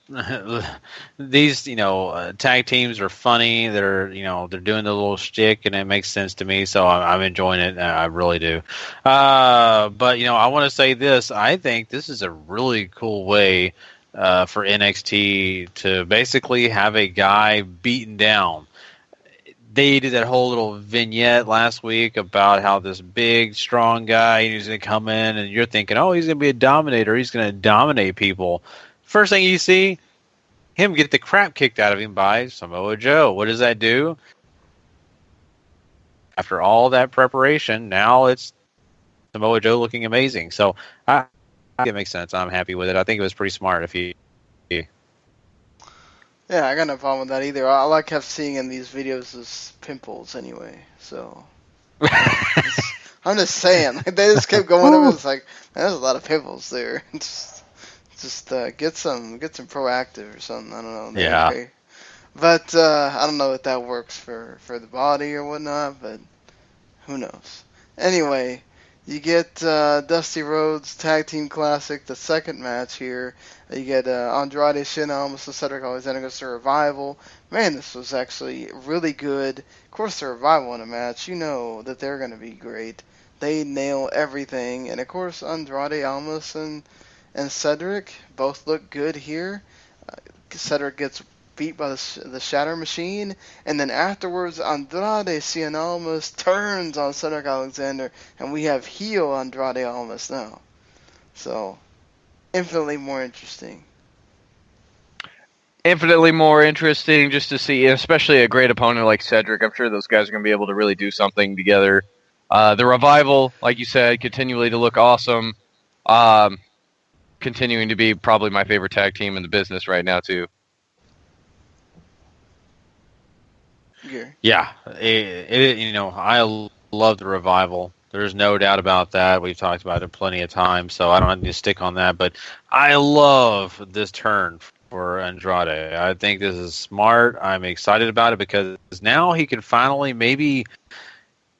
tag teams are funny. They're doing the little shtick, and it makes sense to me. So I'm enjoying it. I really do. But I want to say this. I think this is a really cool way for NXT to basically have a guy beaten down. They did that whole little vignette last week about how this big, strong guy, he's going to come in, and you're thinking, oh, he's going to be a dominator. He's going to dominate people. First thing you see, him get the crap kicked out of him by Samoa Joe. What does that do? After all that preparation, now it's Samoa Joe looking amazing. So it makes sense. I'm happy with it. I think it was pretty smart if he. Yeah, I got no problem with that either. All I kept seeing in these videos is pimples anyway. So I'm just saying, like, they just kept going up. It's like, man, there's a lot of pimples there. just get some proactive or something. I don't know. Yeah. Okay. But I don't know if that works for the body or whatnot. But who knows? Anyway, you get Dusty Rhodes Tag Team Classic, the second match here. You get Andrade Cien Almas and Cedric Alexander against the Revival. Man, this was actually really good. Of course, the Revival in a match, you know that they're going to be great. They nail everything. And, of course, Andrade Almas and Cedric both look good here. Cedric gets beat by the Shatter Machine. And then afterwards, Andrade Cien Almas turns on Cedric Alexander. And we have heel Andrade Almas now. So, infinitely more interesting. Infinitely more interesting just to see, especially a great opponent like Cedric. I'm sure those guys are going to be able to really do something together. The Revival, like you said, continually to look awesome. Continuing to be probably my favorite tag team in the business right now, too. Yeah, I love the Revival. There's no doubt about that. We've talked about it plenty of times, so I don't need to stick on that. But I love this turn for Andrade. I think this is smart. I'm excited about it because now he can finally maybe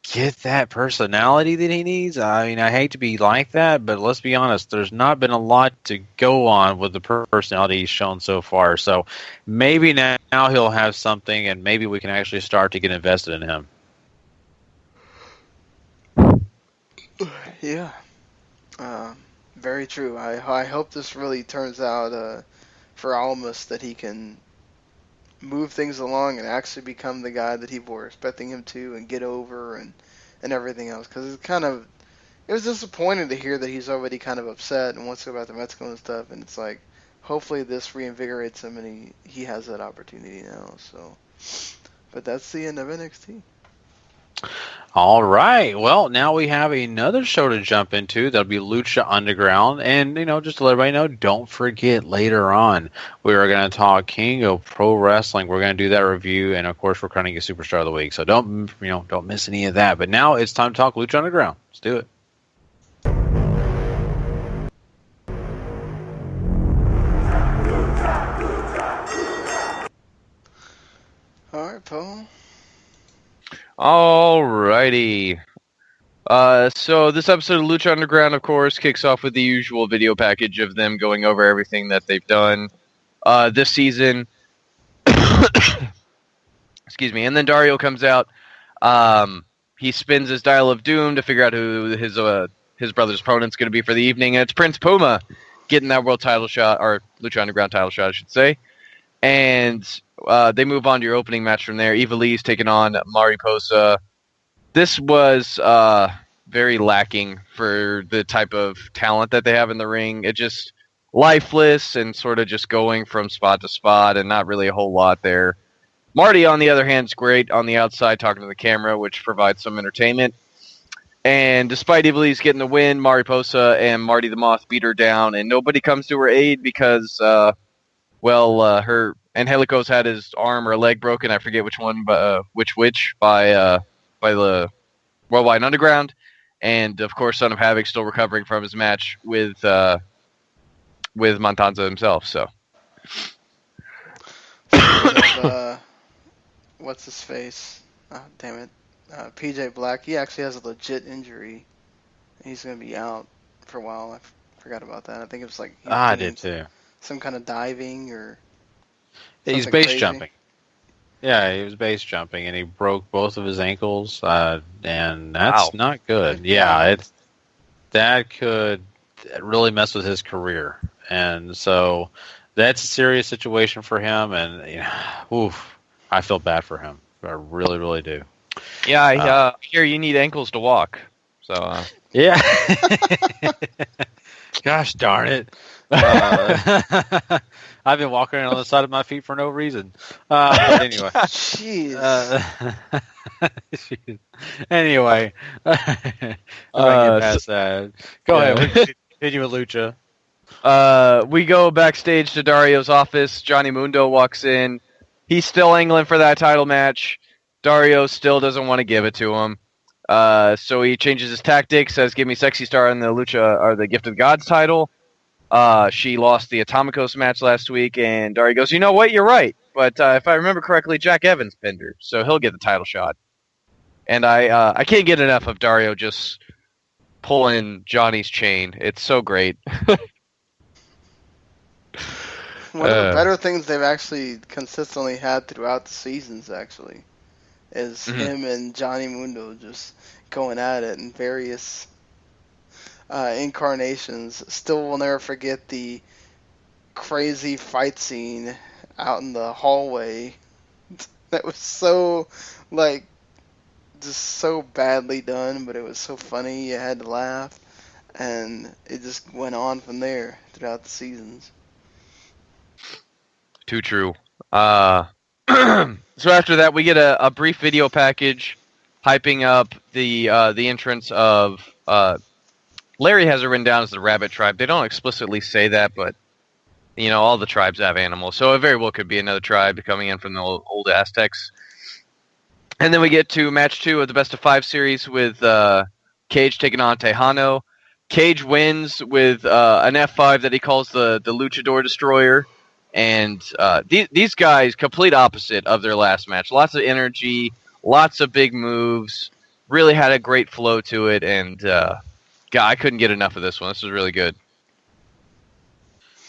get that personality that he needs. I mean, I hate to be like that, but let's be honest, there's not been a lot to go on with the personality he's shown so far. So maybe now he'll have something, and maybe we can actually start to get invested in him. Yeah, very true. I hope this really turns out for Almas that he can move things along and actually become the guy that people were expecting him to and get over and everything else. Because it was disappointing to hear that he's already kind of upset and wants to go back to Mexico and stuff. And it's like, hopefully this reinvigorates him and he has that opportunity now. So, but that's the end of NXT. All right. Well, now we have another show to jump into. That'll be Lucha Underground. And, just to let everybody know, don't forget later on, we are going to talk King of Pro Wrestling. We're going to do that review. And, of course, we're crowning a Superstar of the Week. So don't miss any of that. But now it's time to talk Lucha Underground. Let's do it. All right, Paul. Alrighty. So this episode of Lucha Underground, of course, kicks off with the usual video package of them going over everything that they've done this season. Excuse me. And then Dario comes out. He spins his Dial of Doom to figure out who his brother's opponent's going to be for the evening. And it's Prince Puma getting that world title shot, or Lucha Underground title shot, I should say. And they move on to your opening match from there. Ivelisse taking on Mariposa. This was very lacking for the type of talent that they have in the ring. It just lifeless and sort of just going from spot to spot and not really a whole lot there. Marty, on the other hand, is great on the outside talking to the camera, which provides some entertainment. And despite Ivelisse getting the win, Mariposa and Marty the Moth beat her down, and nobody comes to her aid because... her Angelico's had his arm or leg broken. I forget which one, but by the Worldwide Underground, and of course, Son of Havoc still recovering from his match with Montanza himself. So, what's his face? Oh, damn it, PJ Black. He actually has a legit injury. He's going to be out for a while. I forgot about that. I think it was like I did too. Some kind of diving or. He's base jumping. Yeah, he was base jumping, and he broke both of his ankles, and that's not good. Yeah, that could really mess with his career, and so that's a serious situation for him. And I feel bad for him. I really, really do. Yeah, I hear you need ankles to walk. So yeah. Gosh darn it. I've been walking around on the side of my feet for no reason. But anyway. Jeez. Anyway. Get past that. Go ahead. Continue with Lucha. We go backstage to Dario's office. Johnny Mundo walks in. He's still angling for that title match. Dario still doesn't want to give it to him. So he changes his tactics, says, "Give me Sexy Star in the Lucha or the Gift of Gods title." She lost the Atomicos match last week, and Dario goes, "You know what? You're right. But if I remember correctly, Jack Evans pinned her, so he'll get the title shot." And I can't get enough of Dario just pulling Johnny's chain. It's so great. One of the better things they've actually consistently had throughout the seasons, actually, is him and Johnny Mundo just going at it in various incarnations. Still will never forget the crazy fight scene out in the hallway. That was so, like, just so badly done, but it was so funny, you had to laugh. And it just went on from there throughout the seasons. Too true. So after that, we get a brief video package hyping up the entrance of Larry has it written down as the Rabbit Tribe. They don't explicitly say that, but you know, all the tribes have animals, so it very well could be another tribe coming in from the old Aztecs. And then we get to match 2 of the Best of 5 series with Cage taking on Tejano. Cage wins with an F5 that he calls the Luchador Destroyer. And these guys, complete opposite of their last match. Lots of energy, lots of big moves. Really had a great flow to it. And, God, I couldn't get enough of this one. This was really good.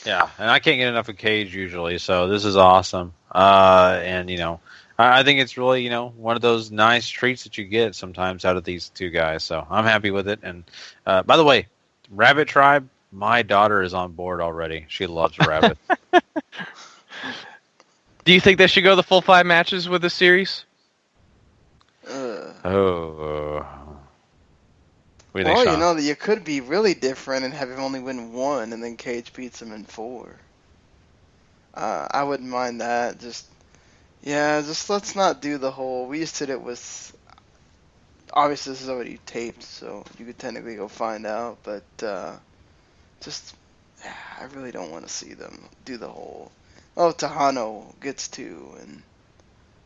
Yeah, and I can't get enough of Cage usually, so this is awesome. And, you know, I think it's really, you know, one of those nice treats that you get sometimes out of these two guys. So I'm happy with it. And, by the way, Rabbit Tribe, my daughter is on board already. She loves rabbits. Do you think they should go the full 5 matches with this series? What do you think, Sean? You know, that you could be really different and have him only win 1, and then Cage beats him in 4. I wouldn't mind that. Just let's not do the whole. We used to do it with. Obviously, this is already taped, so you could technically go find out. But I really don't want to see them do the whole. Oh, Tejano gets 2, and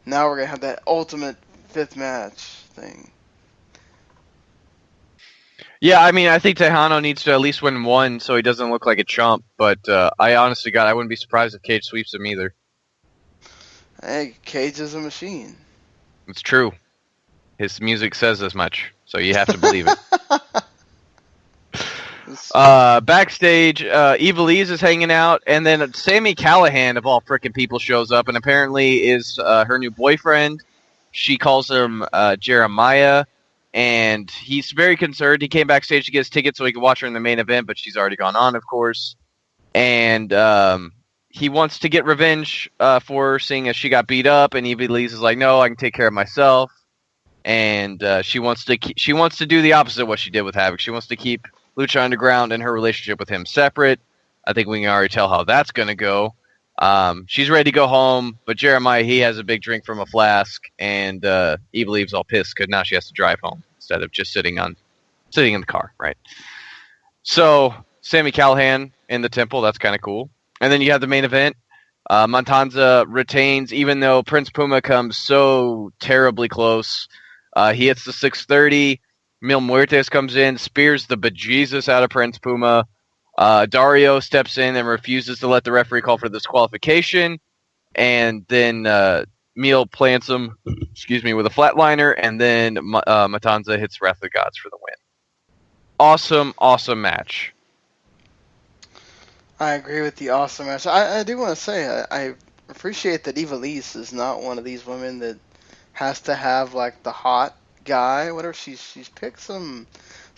now we're gonna have that ultimate 5th match thing. Yeah, I mean, I think Tejano needs to at least win 1 so he doesn't look like a chump. But I honestly, God, I wouldn't be surprised if Cage sweeps him either. Hey, Cage is a machine. It's true. His music says as much, so you have to believe it. Backstage, Evilise is hanging out, and then Sami Callihan, of all frickin' people, shows up, and apparently is her new boyfriend. She calls him Jeremiah, and he's very concerned. He came backstage to get his ticket so he could watch her in the main event, but she's already gone on, of course. And he wants to get revenge for her, seeing as she got beat up, and Evilise is like, "No, I can take care of myself." And she wants to do the opposite of what she did with Havoc. She wants to keep Lucha Underground and her relationship with him separate. I think we can already tell how that's going to go. She's ready to go home, but Jeremiah, he has a big drink from a flask, and Evilie's all pissed because now she has to drive home instead of just sitting in the car, right? So Sami Callihan in the temple, that's kind of cool. And then you have the main event. Matanza retains, even though Prince Puma comes so terribly close. He hits the 630. Mil Muertes comes in, spears the bejesus out of Prince Puma. Dario steps in and refuses to let the referee call for disqualification. And then Mil plants him, with a flatliner. And then Matanza hits Wrath of the Gods for the win. Awesome, awesome match. I agree with the awesome match. I do want to say, I appreciate that Evilise is not one of these women that has to have, like, the hot guy, whatever. She's picked some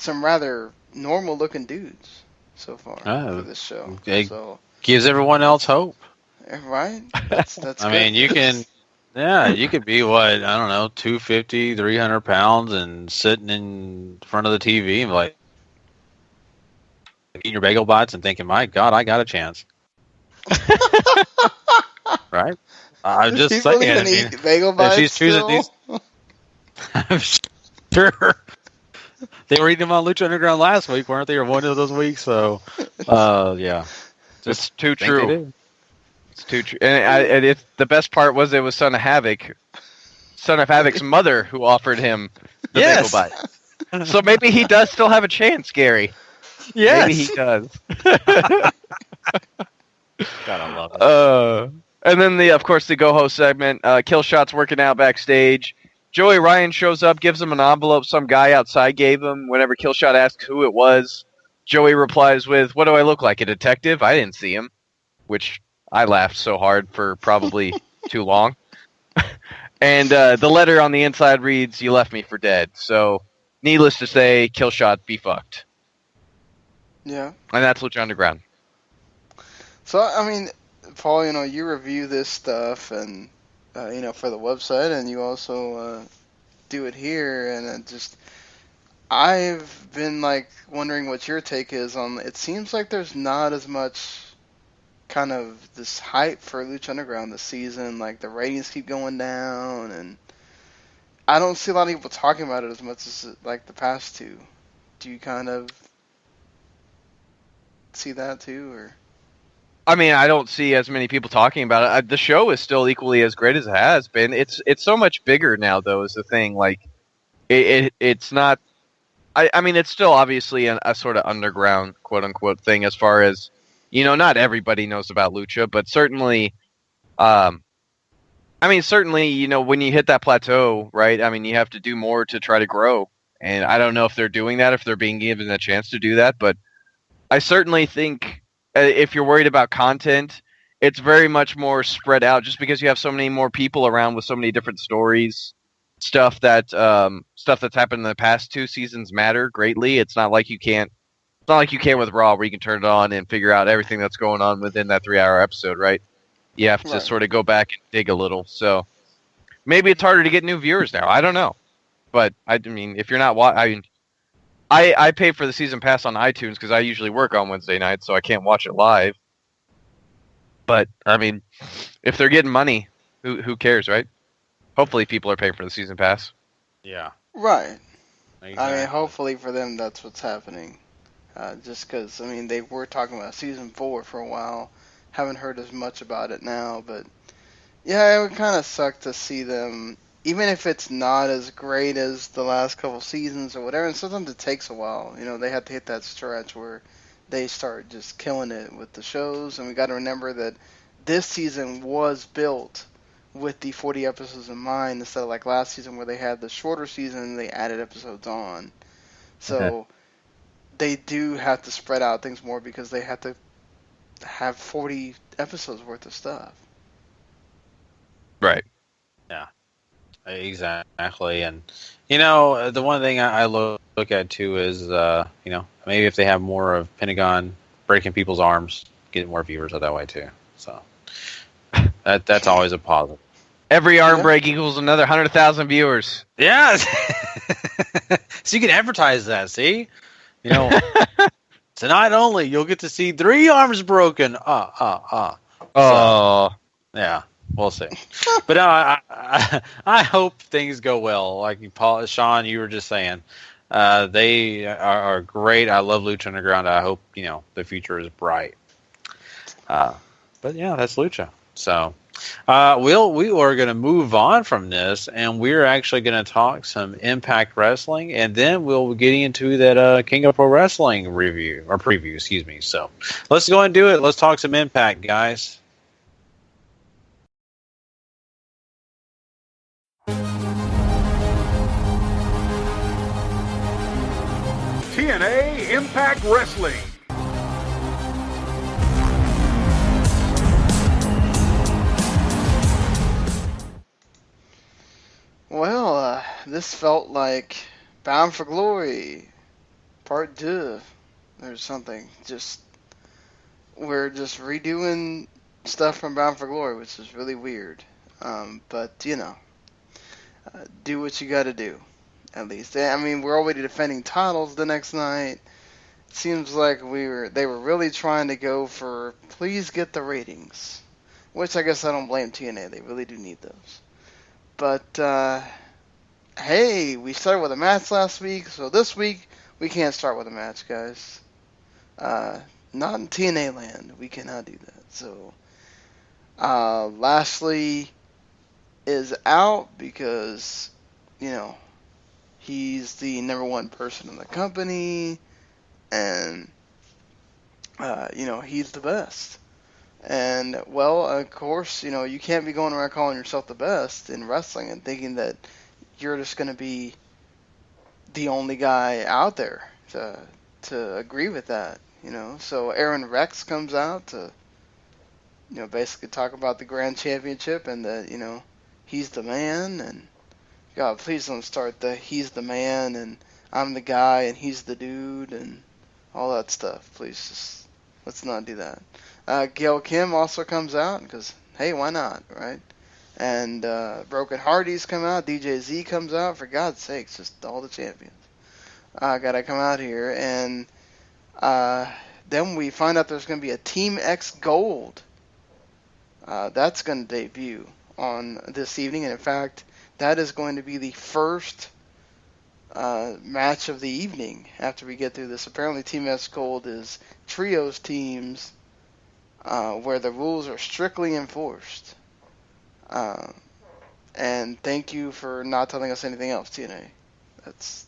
rather normal looking dudes so far for this show. It gives everyone else hope. Right? That's I mean, you can you could be 250, 300 pounds and sitting in front of the TV and like eating your bagel bites and thinking, my God, I got a chance. Right? I'm just saying. Even eat bagel bites she's choosing these. I'm sure. They were eating them on Lucha Underground last week, weren't they? Or one of those weeks. So, yeah. It's too true. It's too true. And it's, the best part was it was Son of Havoc. Son of Havoc's mother who offered him the bagel bite. So maybe he does still have a chance, Gary. Yes. Maybe he does. Gotta love it. And then of course the Go Host segment. Killshot's working out backstage. Joey Ryan shows up, gives him an envelope some guy outside gave him. Whenever Killshot asks who it was, Joey replies with, "What do I look like, a detective? I didn't see him." Which I laughed so hard for probably too long. And the letter on the inside reads, "You left me for dead." So, needless to say, Killshot be fucked. Yeah. And that's Lucha Underground. So, I mean, Paul, you review this stuff and, for the website, and you also do it here, and I've been, wondering what your take is on, it seems like there's not as much kind of this hype for Lucha Underground this season, the ratings keep going down, and I don't see a lot of people talking about it as much as, the past two. Do you kind of see that too, or? I mean, I don't see as many people talking about it. The show is still equally as great as it has been. It's so much bigger now, though, is the thing. It's not. I mean, it's still obviously a sort of underground, quote unquote, thing. As far as not everybody knows about Lucha, but certainly, certainly, when you hit that plateau, right? I mean, you have to do more to try to grow, and I don't know if they're doing that, if they're being given a chance to do that, but I certainly think. If you're worried about content, it's very much more spread out just because you have so many more people around with so many different stories. Stuff that's happened in the past 2 seasons matter greatly. It's not like you can with Raw where you can turn it on and figure out everything that's going on within that 3-hour episode, right? You have to sort of go back and dig a little. So maybe it's harder to get new viewers now. I don't know. But I mean, if you're not I pay for the season pass on iTunes because I usually work on Wednesday nights, so I can't watch it live. But, I mean, if they're getting money, who cares, right? Hopefully people are paying for the season pass. Yeah. Right. Exactly. I mean, hopefully for them that's what's happening. Just because, they were talking about Season 4 for a while. Haven't heard as much about it now, but yeah, it would kind of suck to see them... Even if it's not as great as the last couple seasons or whatever, and sometimes it takes a while. They have to hit that stretch where they start just killing it with the shows. And we got to remember that this season was built with the 40 episodes in mind instead of last season where they had the shorter season and they added episodes on. So they do have to spread out things more because they have to have 40 episodes worth of stuff. Right. Yeah. Exactly, and the one thing I look at too is maybe if they have more of Pentagon breaking people's arms, get more viewers that way too. So that's always a positive. Every arm break equals another 100,000 viewers. Yeah, so you can advertise that. See, tonight only you'll get to see 3 arms broken. Oh, yeah. We'll see. But I hope things go well. Like Sean, you were just saying. They are great. I love Lucha Underground. I hope, the future is bright. But yeah, that's Lucha. So we are going to move on from this, and we're actually going to talk some Impact Wrestling, and then we'll get into that King of Pro Wrestling preview, excuse me. So let's go and do it. Let's talk some Impact, guys. TNA Impact Wrestling. Well, this felt like Bound for Glory, Part 2, or something. We're just redoing stuff from Bound for Glory, which is really weird. But, do what you gotta do. At least, we're already defending titles the next night. It seems like they were really trying to go for please get the ratings, which I guess I don't blame TNA. They really do need those. But hey, we started with a match last week, so this week we can't start with a match, guys. Not in TNA land. We cannot do that. So, Lashley is out because, he's the number one person in the company, and, he's the best. And, well, of course, you can't be going around calling yourself the best in wrestling and thinking that you're just going to be the only guy out there to agree with that, So Aaron Rex comes out to, basically talk about the Grand Championship and that, he's the man. And, God, please don't start the he's the man and I'm the guy and he's the dude and all that stuff. Please just, let's not do that. Gail Kim also comes out because, hey, why not, right? And Broken Hardy's come out. DJ Z comes out. For God's sakes, just all the champions gotta come out here. And then we find out there's going to be a Team X Gold. That's going to debut on this evening. And in fact, that is going to be the first match of the evening after we get through this. Apparently, Team X Gold is trios teams where the rules are strictly enforced. And thank you for not telling us anything else, TNA. That's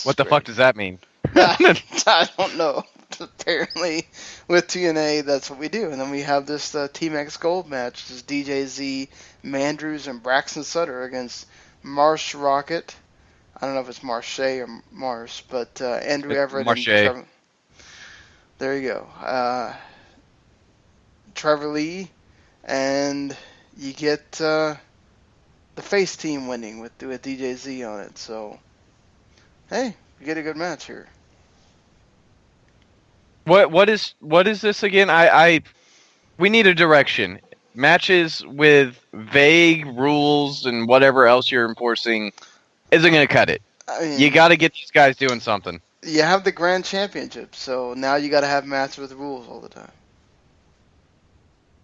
what the fuck does that mean? I don't know. Apparently, with TNA, that's what we do. And then we have this Team X Gold match. This is DJ Z, Mandrews, and Braxton Sutter against Marsh Rocket. I don't know if it's Marche or Marsh, but Andrew Everett Marche. and Trevor. There you go. Trevor Lee, and you get the face team winning with DJ Z on it. So, hey, you get a good match here. What is this again? We need a direction. Matches with vague rules and whatever else you're enforcing isn't going to cut it. I mean, you got to get these guys doing something. You have the Grand Championship, so now you got to have matches with rules all the time.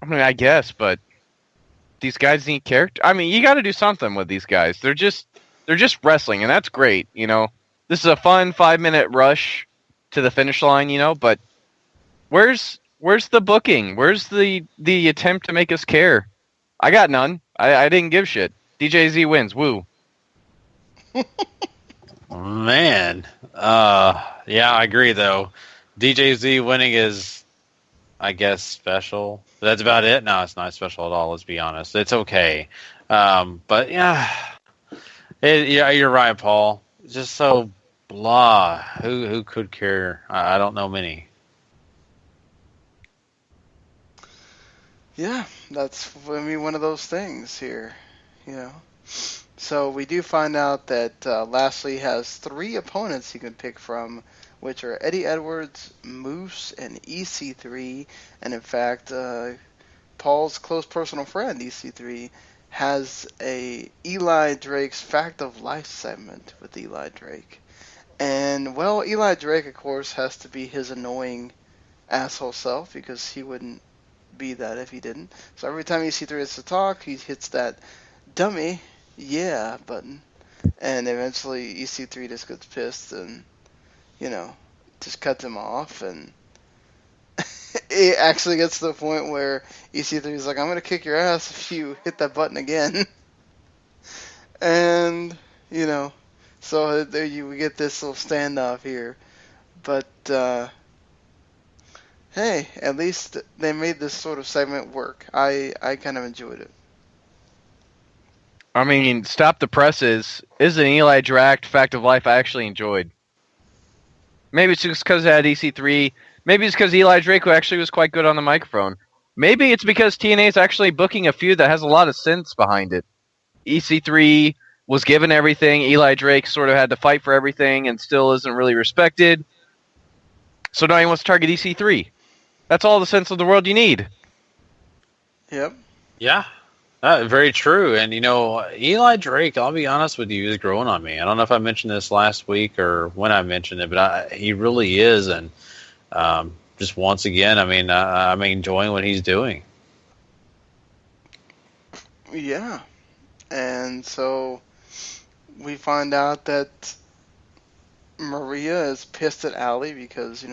I mean, I guess, but these guys need character. I mean, you got to do something with these guys. They're just wrestling, and that's great. This is a fun 5-minute rush to the finish line. But where's the booking? Where's the attempt to make us care? I got none. I didn't give shit. DJZ wins. Woo. Man. Yeah, I agree, though. DJZ winning is, I guess, special. But that's about it? No, it's not special at all, let's be honest. It's okay. But, yeah. Yeah, you're right, Paul. It's just so blah. Who could care? I don't know many. Yeah, that's one of those things here, So we do find out that Lashley has 3 opponents he can pick from, which are Eddie Edwards, Moose, and EC3. And in fact, Paul's close personal friend, EC3, has a Eli Drake's Fact of Life segment with Eli Drake. And, well, Eli Drake, of course, has to be his annoying asshole self because he wouldn't be that if he didn't. So every time EC3 has to talk, he hits that dummy yeah button, and eventually EC3 just gets pissed and just cuts him off, and it actually gets to the point where EC3 is like, I'm gonna kick your ass if you hit that button again. And so we get this little standoff here, but hey, at least they made this sort of segment work. I kind of enjoyed it. I mean, Stop the Presses is an Eli Drake Fact of Life I actually enjoyed. Maybe it's just because it had EC3. Maybe it's because Eli Drake actually was quite good on the microphone. Maybe it's because TNA is actually booking a feud that has a lot of sense behind it. EC3 was given everything. Eli Drake sort of had to fight for everything and still isn't really respected. So now he wants to target EC3. That's all the sense of the world you need. Yep. Yeah. Very true. And, Eli Drake, I'll be honest with you, is growing on me. I don't know if I mentioned this last week or when I mentioned it, but he really is. And just once again, I'm enjoying what he's doing. Yeah. And so we find out that Maria is pissed at Allie because,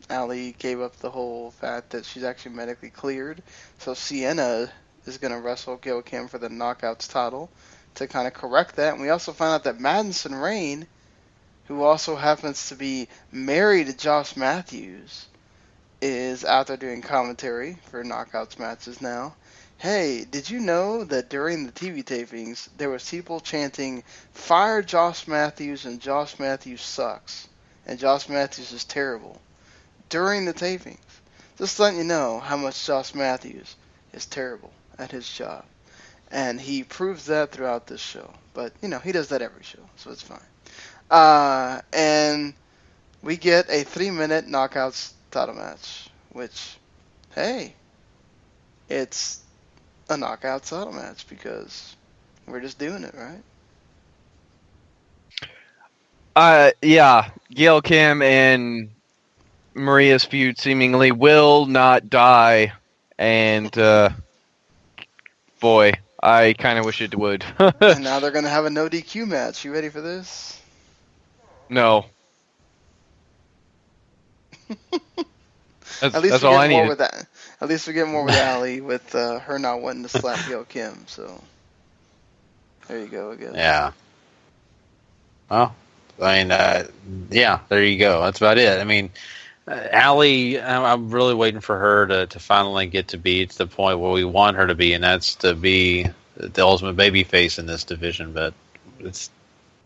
Allie gave up the whole fact that she's actually medically cleared. So Sienna is going to wrestle Gail Kim for the Knockouts title to kind of correct that. And we also find out that Madison Rayne, who also happens to be married to Josh Matthews, is out there doing commentary for Knockouts matches now. Hey, did you know that during the TV tapings, there was people chanting, "Fire Josh Matthews," and "Josh Matthews sucks," and "Josh Matthews is terrible," during the tapings? Just letting you know how much Josh Matthews is terrible at his job. And he proves that throughout this show. But, he does that every show, so it's fine. And we get a 3-minute Knockouts title match, which, hey, it's a Knockout title match because we're just doing it, right? Yeah, Gail Kim and Maria's feud seemingly will not die, and boy, I kind of wish it would. And now they're going to have a no DQ match. You ready for this? No. At least that's all I need. At least we get more with Allie with her not wanting to slap Gail Kim. So there you go, I guess. Yeah. Well, yeah, there you go. That's about it. I mean, Allie, I'm really waiting for her to finally get to be to the point where we want her to be, and that's to be the ultimate babyface in this division. But it's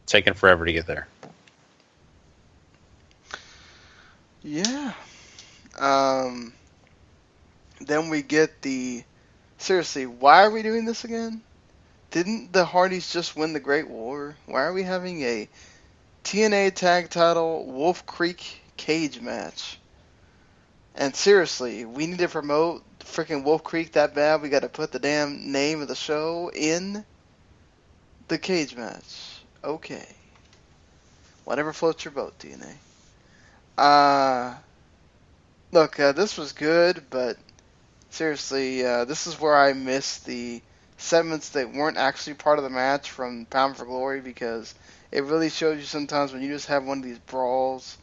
taken forever to get there. Yeah. Then we get seriously, why are we doing this again? Didn't the Hardys just win the Great War? Why are we having a TNA Tag Title Wolf Creek cage match? And seriously, we need to promote freaking Wolf Creek that bad, we got to put the damn name of the show in the cage match. Okay. Whatever floats your boat, TNA. Look, this was good, but seriously, this is where I miss the segments that weren't actually part of the match from Pound for Glory, because it really shows you sometimes when you just have one of these brawls,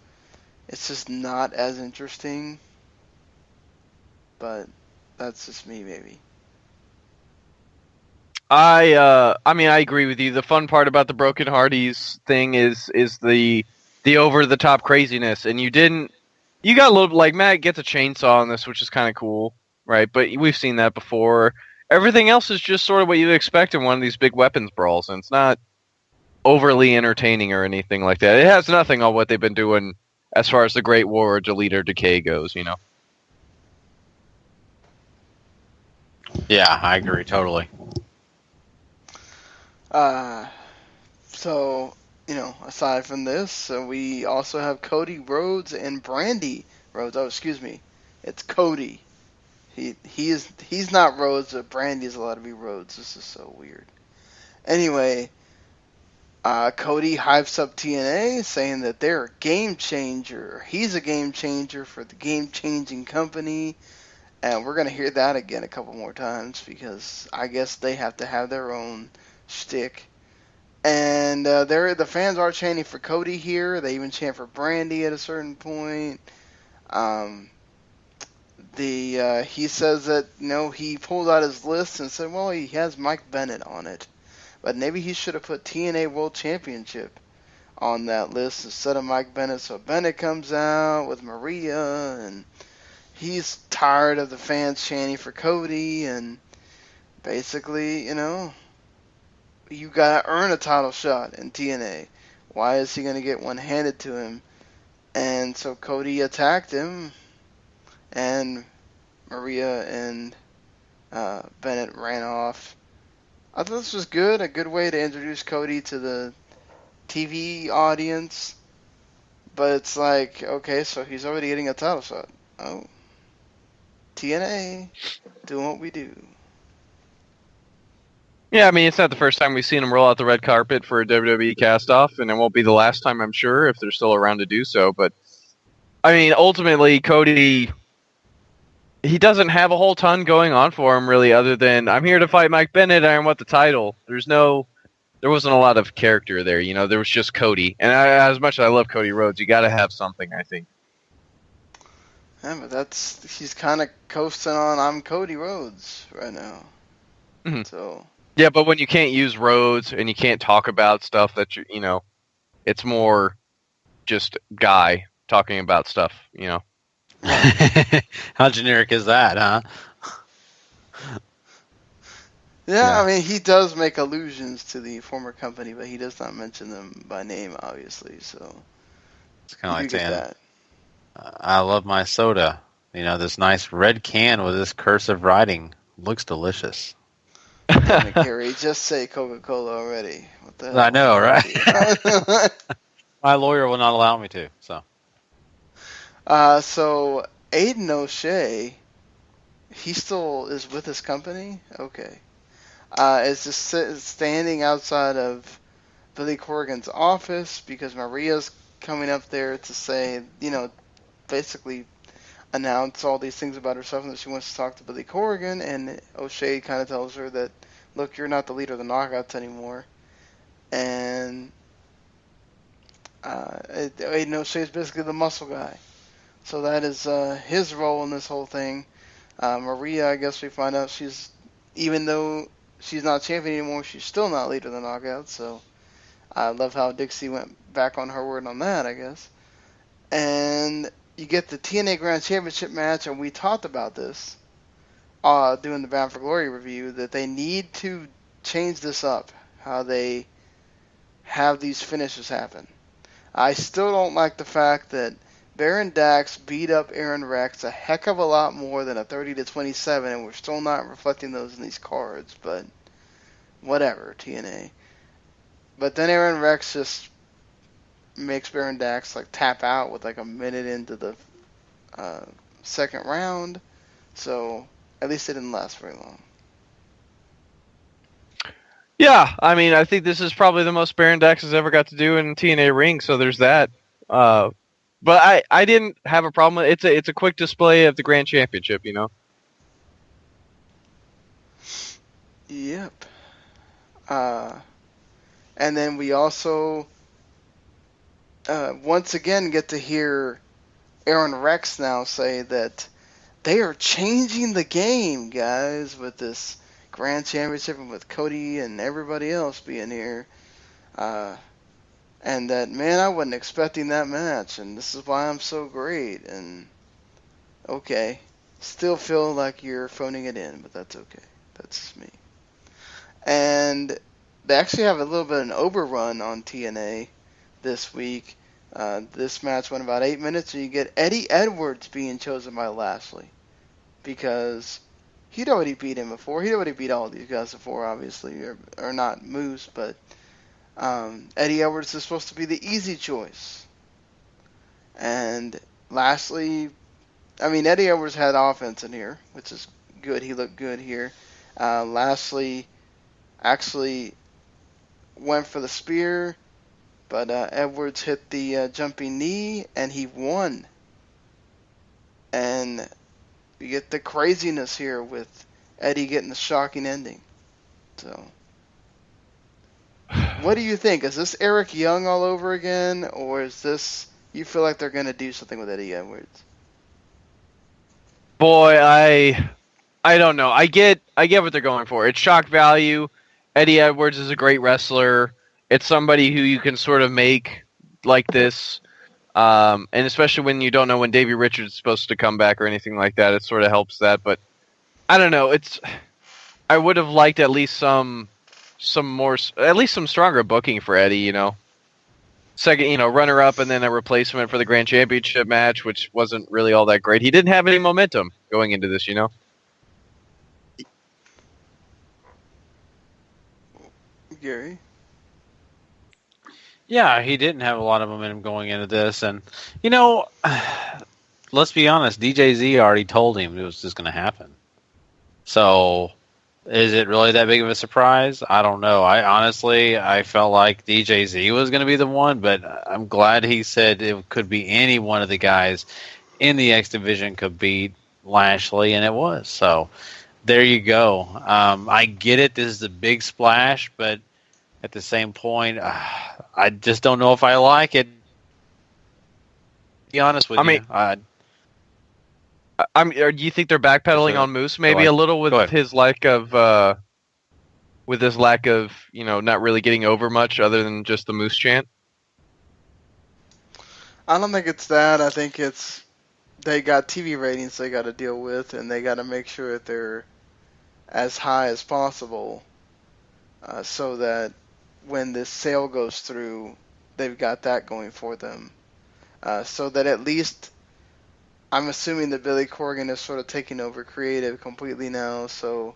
it's just not as interesting. But that's just me, maybe. I mean, I agree with you. The fun part about the Broken Hardys thing is the over the top craziness, and you got a little, like, Matt gets a chainsaw in this, which is kind of cool, right? But we've seen that before. Everything else is just sort of what you'd expect in one of these big weapons brawls, and it's not overly entertaining or anything like that. It has nothing on what they've been doing as far as the Great War or Delete or Decay goes, Yeah, I agree totally. So, aside from this, we also have Cody Rhodes and Brandy Rhodes. Oh, excuse me, it's Cody. He's not Rhodes, but Brandy's allowed to be Rhodes. This is so weird. Anyway, Cody hypes up TNA, saying that they're a game changer. He's a game changer for the game-changing company. And we're going to hear that again a couple more times, because I guess they have to have their own shtick. And the fans are chanting for Cody here. They even chant for Brandy at a certain point. He says that, he pulled out his list and said, well, he has Mike Bennett on it. But maybe he should have put TNA World Championship on that list instead of Mike Bennett. So Bennett comes out with Maria, and he's tired of the fans chanting for Cody, and basically, you gotta earn a title shot in TNA. Why is he gonna get one handed to him? And so Cody attacked him, and Maria and Bennett ran off. I thought this was good, a good way to introduce Cody to the TV audience. But it's like, okay, so he's already getting a title shot. Oh. TNA, doing what we do. Yeah, I mean, it's not the first time we've seen him roll out the red carpet for a WWE cast-off, and it won't be the last time, I'm sure, if they're still around to do so. But, I mean, ultimately, Cody, he doesn't have a whole ton going on for him, really, other than, I'm here to fight Mike Bennett, and I want the title. There's no there wasn't a lot of character there. There was just Cody, and as much as I love Cody Rhodes, you got to have something, I think. Yeah, but he's kind of coasting on I'm Cody Rhodes right now. Mm-hmm. So. Yeah, but when you can't use Rhodes and you can't talk about stuff that it's more just guy talking about stuff. How generic is that, huh? Yeah, I mean, he does make allusions to the former company, but he does not mention them by name, obviously. So it's kind of like saying that. I love my soda. This nice red can with this cursive writing looks delicious. Damn it, Gary, just say Coca-Cola already. What the hell? I know, right? My lawyer will not allow me to. So Aiden O'Shea, he still is with his company? Okay. Is just standing outside of Billy Corgan's office because Maria's coming up there to say, basically announce all these things about herself and that she wants to talk to Billy Corgan, and O'Shea kind of tells her that, look, you're not the leader of the Knockouts anymore. And Aiden O'Shea is basically the muscle guy. So that is his role in this whole thing. Maria, I guess we find out even though she's not champion anymore, she's still not leader of the Knockouts. So I love how Dixie went back on her word on that, I guess. And you get the TNA Grand Championship match, and we talked about this doing the Bound for Glory review, that they need to change this up, how they have these finishes happen. I still don't like the fact that Baron Dax beat up Aaron Rex a heck of a lot more than a 30-27, and we're still not reflecting those in these cards, but whatever, TNA. But then Aaron Rex just makes Baron Dax tap out with a minute into the second round, so at least it didn't last very long. Yeah, I mean, I think this is probably the most Baron Dax has ever got to do in TNA ring, so there's that. But I didn't have a problem with it. It's a quick display of the Grand Championship, Yep. And then we also once again get to hear Aaron Rex now say that they are changing the game, guys, with this Grand Championship and with Cody and everybody else being here. And that, man, I wasn't expecting that match, and this is why I'm so great. And, okay, still feel like you're phoning it in, but that's okay. That's just me. And they actually have a little bit of an overrun on TNA this week. This match went about 8 minutes, and you get Eddie Edwards being chosen by Lashley. Because he'd already beat him before. He'd already beat all these guys before, obviously. Or not Moose, but Eddie Edwards is supposed to be the easy choice. And Lashley, Eddie Edwards had offense in here, which is good. He looked good here. Lashley actually went for the spear, but Edwards hit the jumping knee, and he won. And you get the craziness here with Eddie getting the shocking ending. So, what do you think? Is this Eric Young all over again, or is this, you feel like they're going to do something with Eddie Edwards? Boy, I don't know. I get what they're going for. It's shock value. Eddie Edwards is a great wrestler. It's somebody who you can sort of make like this. And especially when you don't know when Davey Richards is supposed to come back or anything like that, it sort of helps that. But I don't know. I would have liked at least some stronger booking for Eddie. Second, runner up and then a replacement for the Grand Championship match, which wasn't really all that great. He didn't have any momentum going into this. Gary? Yeah, he didn't have a lot of momentum going into this. And, let's be honest, DJZ already told him it was just going to happen. So, is it really that big of a surprise? I don't know. I felt like DJZ was going to be the one, but I'm glad he said it could be any one of the guys in the X Division could beat Lashley, and it was. So, there you go. I get it. This is a big splash, but at the same point, I just don't know if I like it. To be honest with you. Do you think they're backpedaling on Moose maybe a little with his lack of not really getting over much other than just the Moose chant? I don't think it's that. I think it's they got TV ratings they got to deal with, and they got to make sure that they're as high as possible, so that when this sale goes through, they've got that going for them. So that at least, I'm assuming that Billy Corgan is sort of taking over creative completely now, so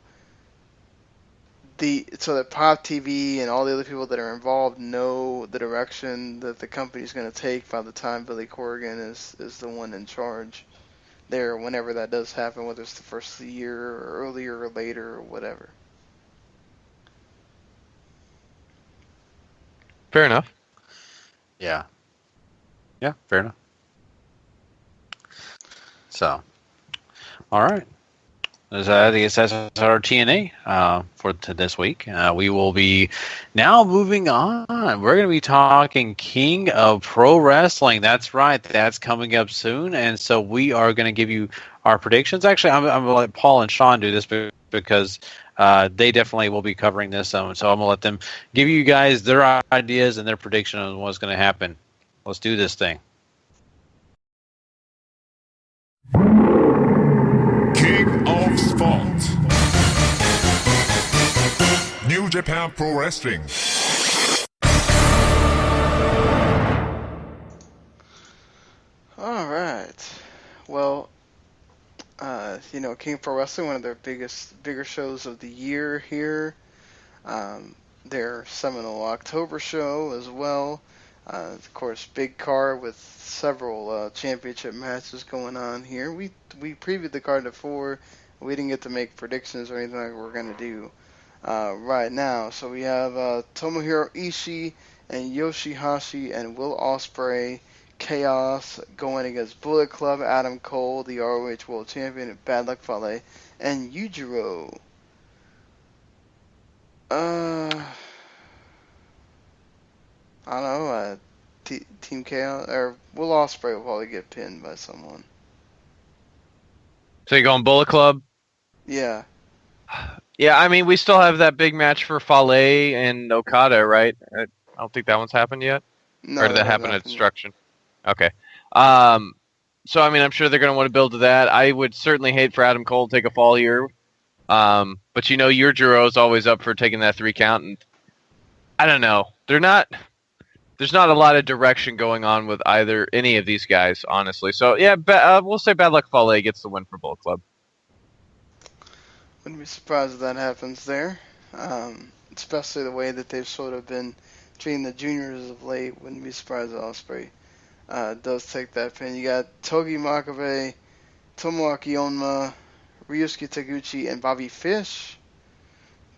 that Pop TV and all the other people that are involved know the direction that the company's going to take by the time Billy Corgan is the one in charge there, whenever that does happen, whether it's the first of the year or earlier or later or whatever. Fair enough. Yeah. Yeah, fair enough. So, all right. I guess that's our TNA for this week. We will be now moving on. We're going to be talking King of Pro Wrestling. That's right. That's coming up soon. And so we are going to give you our predictions. Actually, I'm going to let Paul and Sean do this because they definitely will be covering this. So I'm going to let them give you guys their ideas and their prediction on what's going to happen. Let's do this thing. King of Sport. New Japan Pro Wrestling. All right. Well, King Pro Wrestling, one of their bigger shows of the year here. Their seminal October show as well. Of course, big card with several championship matches going on here. We previewed the card before. We didn't get to make predictions or anything like we're going to do right now. So we have Tomohiro Ishii and Yoshihashi and Will Ospreay, Chaos going against Bullet Club, Adam Cole, the ROH World Champion, and Bad Luck Fale, and Yujiro. I don't know, Team Chaos, or Will Ospreay will probably get pinned by someone. So you're going Bullet Club? Yeah. Yeah, I mean, we still have that big match for Fale and Okada, right? I don't think that one's happened yet. No, or did that happen at Destruction? Okay. So, I mean, I'm sure they're going to want to build to that. I would certainly hate for Adam Cole to take a fall here. But, Yujiro is always up for taking that 3 count. And I don't know. There's not a lot of direction going on with any of these guys, honestly. So, yeah, we'll say Bad Luck Fale gets the win for Bullet Club. Wouldn't be surprised if that happens there. Especially the way that they've sort of been treating the juniors of late. Wouldn't be surprised if Ospreay does take that pin. You got Togi Makabe, Tomoaki Onma, Ryusuke Taguchi, and Bobby Fish.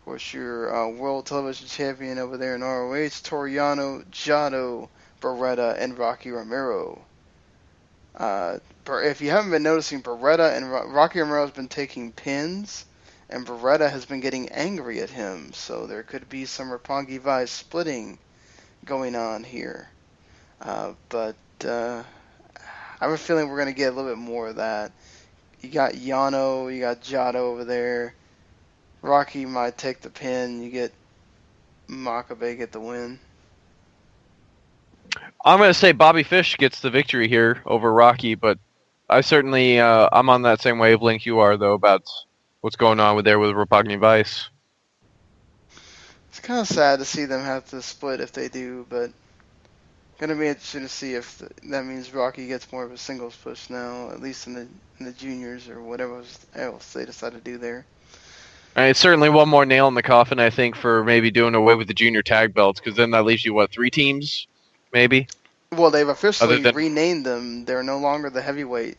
Of course, your World Television Champion over there in ROH, Toriano, Jado, Beretta, and Rocky Romero. If you haven't been noticing, Beretta and Rocky Romero has been taking pins, and Beretta has been getting angry at him. So there could be some Roppongi Vice splitting going on here. But I have a feeling we're going to get a little bit more of that. You got Yano, you got Jado over there. Rocky might take the pin. You get Makabe get the win. I'm going to say Bobby Fish gets the victory here over Rocky, but I certainly I'm on that same wavelength you are, though, about what's going on with Roppongi Vice. It's kind of sad to see them have to split if they do, but going to be interesting to see if that means Rocky gets more of a singles push now, at least in the juniors or whatever else they decide to do there. It's certainly one more nail in the coffin, I think, for maybe doing away with the junior tag belts, because then that leaves you, 3 teams, maybe? Well, they've officially renamed them. They're no longer the heavyweight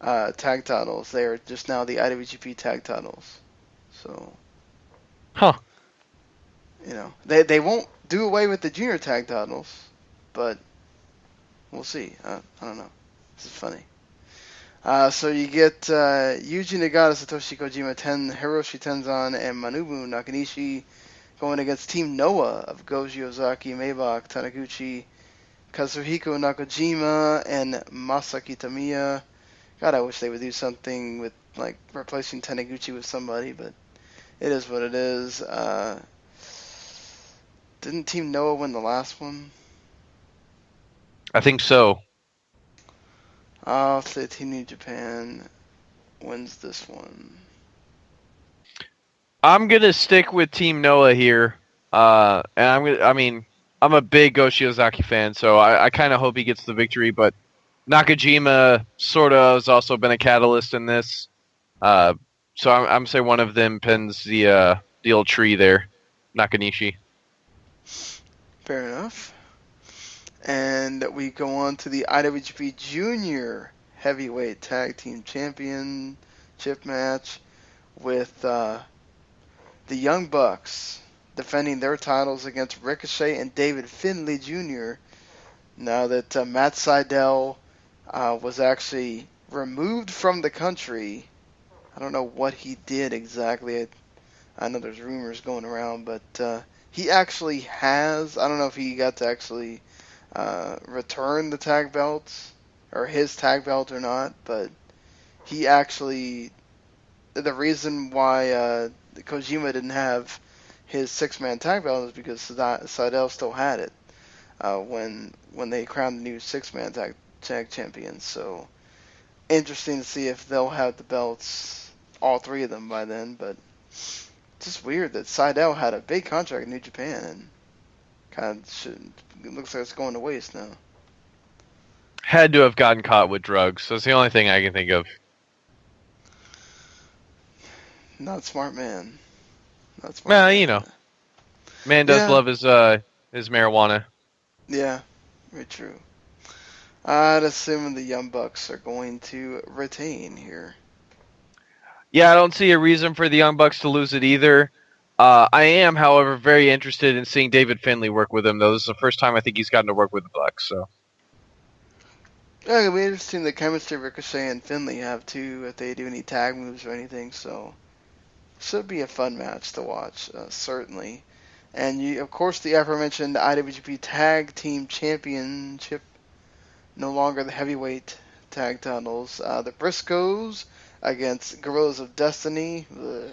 tag titles. They are just now the IWGP tag titles. So, they won't do away with the junior tag titles, but we'll see. I don't know. This is funny. So you get Yuji Nagata, Satoshi Kojima, Hiroshi Tenzan, and Manabu Nakanishi going against Team Noah of Goji Ozaki, Maybach, Taniguchi, Kazuhiko Nakajima, and Masaki Tamiya. God, I wish they would do something with like replacing Taniguchi with somebody, but it is what it is. Didn't Team Noah win the last one? I think so. I'll say Team New Japan wins this one. I'm gonna stick with Team Noah here, and I'm a big Go Shiozaki fan, so I kind of hope he gets the victory. But Nakajima sort of has also been a catalyst in this, so I'm saying one of them pins the old tree there, Nakanishi. Fair enough. And we go on to the IWGP Junior Heavyweight Tag Team Championship match with the Young Bucks defending their titles against Ricochet and David Finlay Jr. Now that Matt Sydal was actually removed from the country. I don't know what he did exactly. I know there's rumors going around, but he actually has. I don't know if he got to actually return the tag belts or his tag belt or not, but he actually. The reason why Kojima didn't have his 6-man tag belt is because Sydal still had it when they crowned the new 6-man tag champions. So interesting to see if they'll have the belts, all 3 of them by then. But just weird that Sydal had a big contract in New Japan and kind of it looks like it's going to waste now. Had to have gotten caught with drugs. That's the only thing I can think of. Not smart man. Not smart. Well, man. you know, man does love his marijuana. Yeah, very true. I'd assume the Young Bucks are going to retain here. Yeah, I don't see a reason for the Young Bucks to lose it either. I am, however, very interested in seeing David Finlay work with him, though. This is the first time I think he's gotten to work with the Bucks. So. Yeah, it'll be interesting the chemistry Ricochet and Finlay have, too, if they do any tag moves or anything, so should be a fun match to watch, certainly. And, of course, the aforementioned IWGP Tag Team Championship, no longer the heavyweight tag titles. The Briscoes against Guerrillas of Destiny. The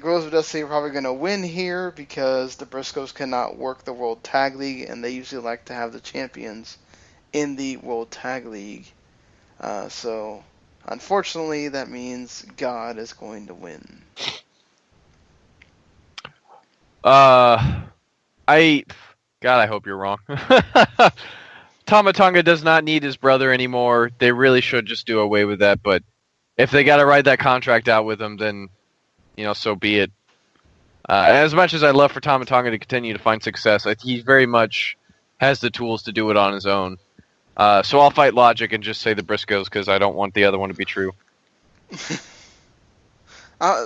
Guerrillas of Destiny are probably going to win here because the Briscoes cannot work the World Tag League, and they usually like to have the champions in the World Tag League. So, unfortunately, that means God is going to win. I hope you're wrong. Tama Tonga does not need his brother anymore. They really should just do away with that. But if they got to ride that contract out with him, then so be it. As much as I'd love for Tama Tonga to continue to find success, he very much has the tools to do it on his own. So I'll fight logic and just say the Briscoes because I don't want the other one to be true.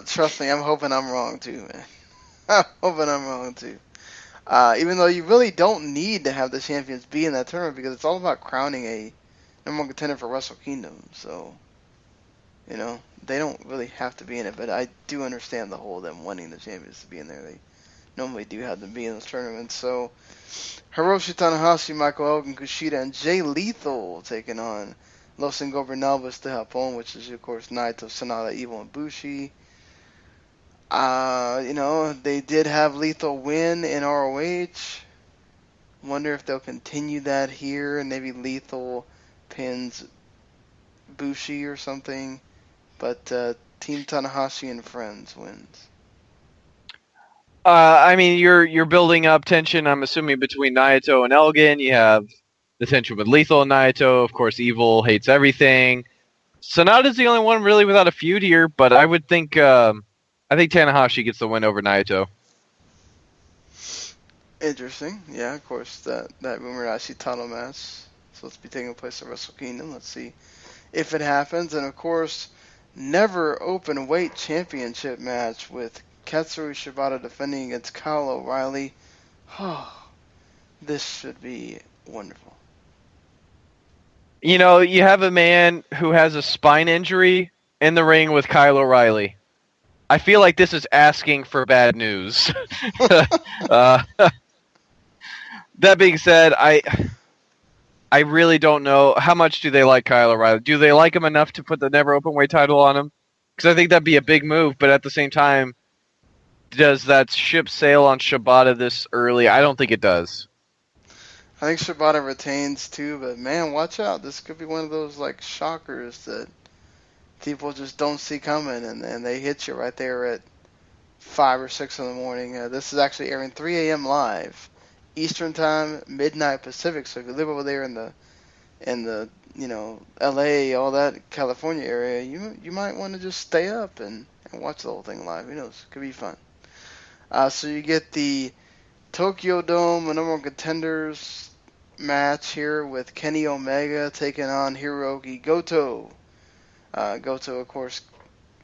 Trust me, I'm hoping I'm wrong too, man. I'm hoping I'm wrong too. Even though you really don't need to have the champions be in that tournament because it's all about crowning a number 1 contender for Wrestle Kingdom. So, they don't really have to be in it. But I do understand the whole them wanting the champions to be in there. They normally do have them be in those tournaments. So, Hiroshi Tanahashi, Michael Elgin, Kushida, and Jay Lethal taking on Los Ingobernables de Japón, which is, of course, Naito, Sanada, Evil, and Bushi. They did have Lethal win in ROH. Wonder if they'll continue that here, and maybe Lethal pins Bushi or something. But Team Tanahashi and Friends wins. You're building up tension, I'm assuming, between Naito and Elgin. You have the tension with Lethal and Naito. Of course, Evil hates everything. Sonata's the only one really without a feud here, but I would think Tanahashi gets the win over Naito. Interesting. Yeah, of course, that rumored IC title match is supposed to be taking place at Wrestle Kingdom. Let's see if it happens. And, of course, never open weight championship match with Katsuri Shibata defending against Kyle O'Reilly. Oh, this should be wonderful. You have a man who has a spine injury in the ring with Kyle O'Reilly. I feel like this is asking for bad news. That being said, I really don't know how much do they like Kyle O'Reilly. Do they like him enough to put the never openweight title on him? Because I think that'd be a big move. But at the same time, does that ship sail on Shibata this early? I don't think it does. I think Shibata retains too, but man, watch out. This could be one of those like shockers that people just don't see coming, and they hit you right there at 5 or 6 in the morning. This is actually airing 3 a.m. live, Eastern time, midnight Pacific. So if you live over there in the L.A., all that California area, you might want to just stay up and watch the whole thing live. Who knows? Could be fun. So you get the Tokyo Dome, the number one contenders match here with Kenny Omega taking on Hiroki Goto. Goto, of course,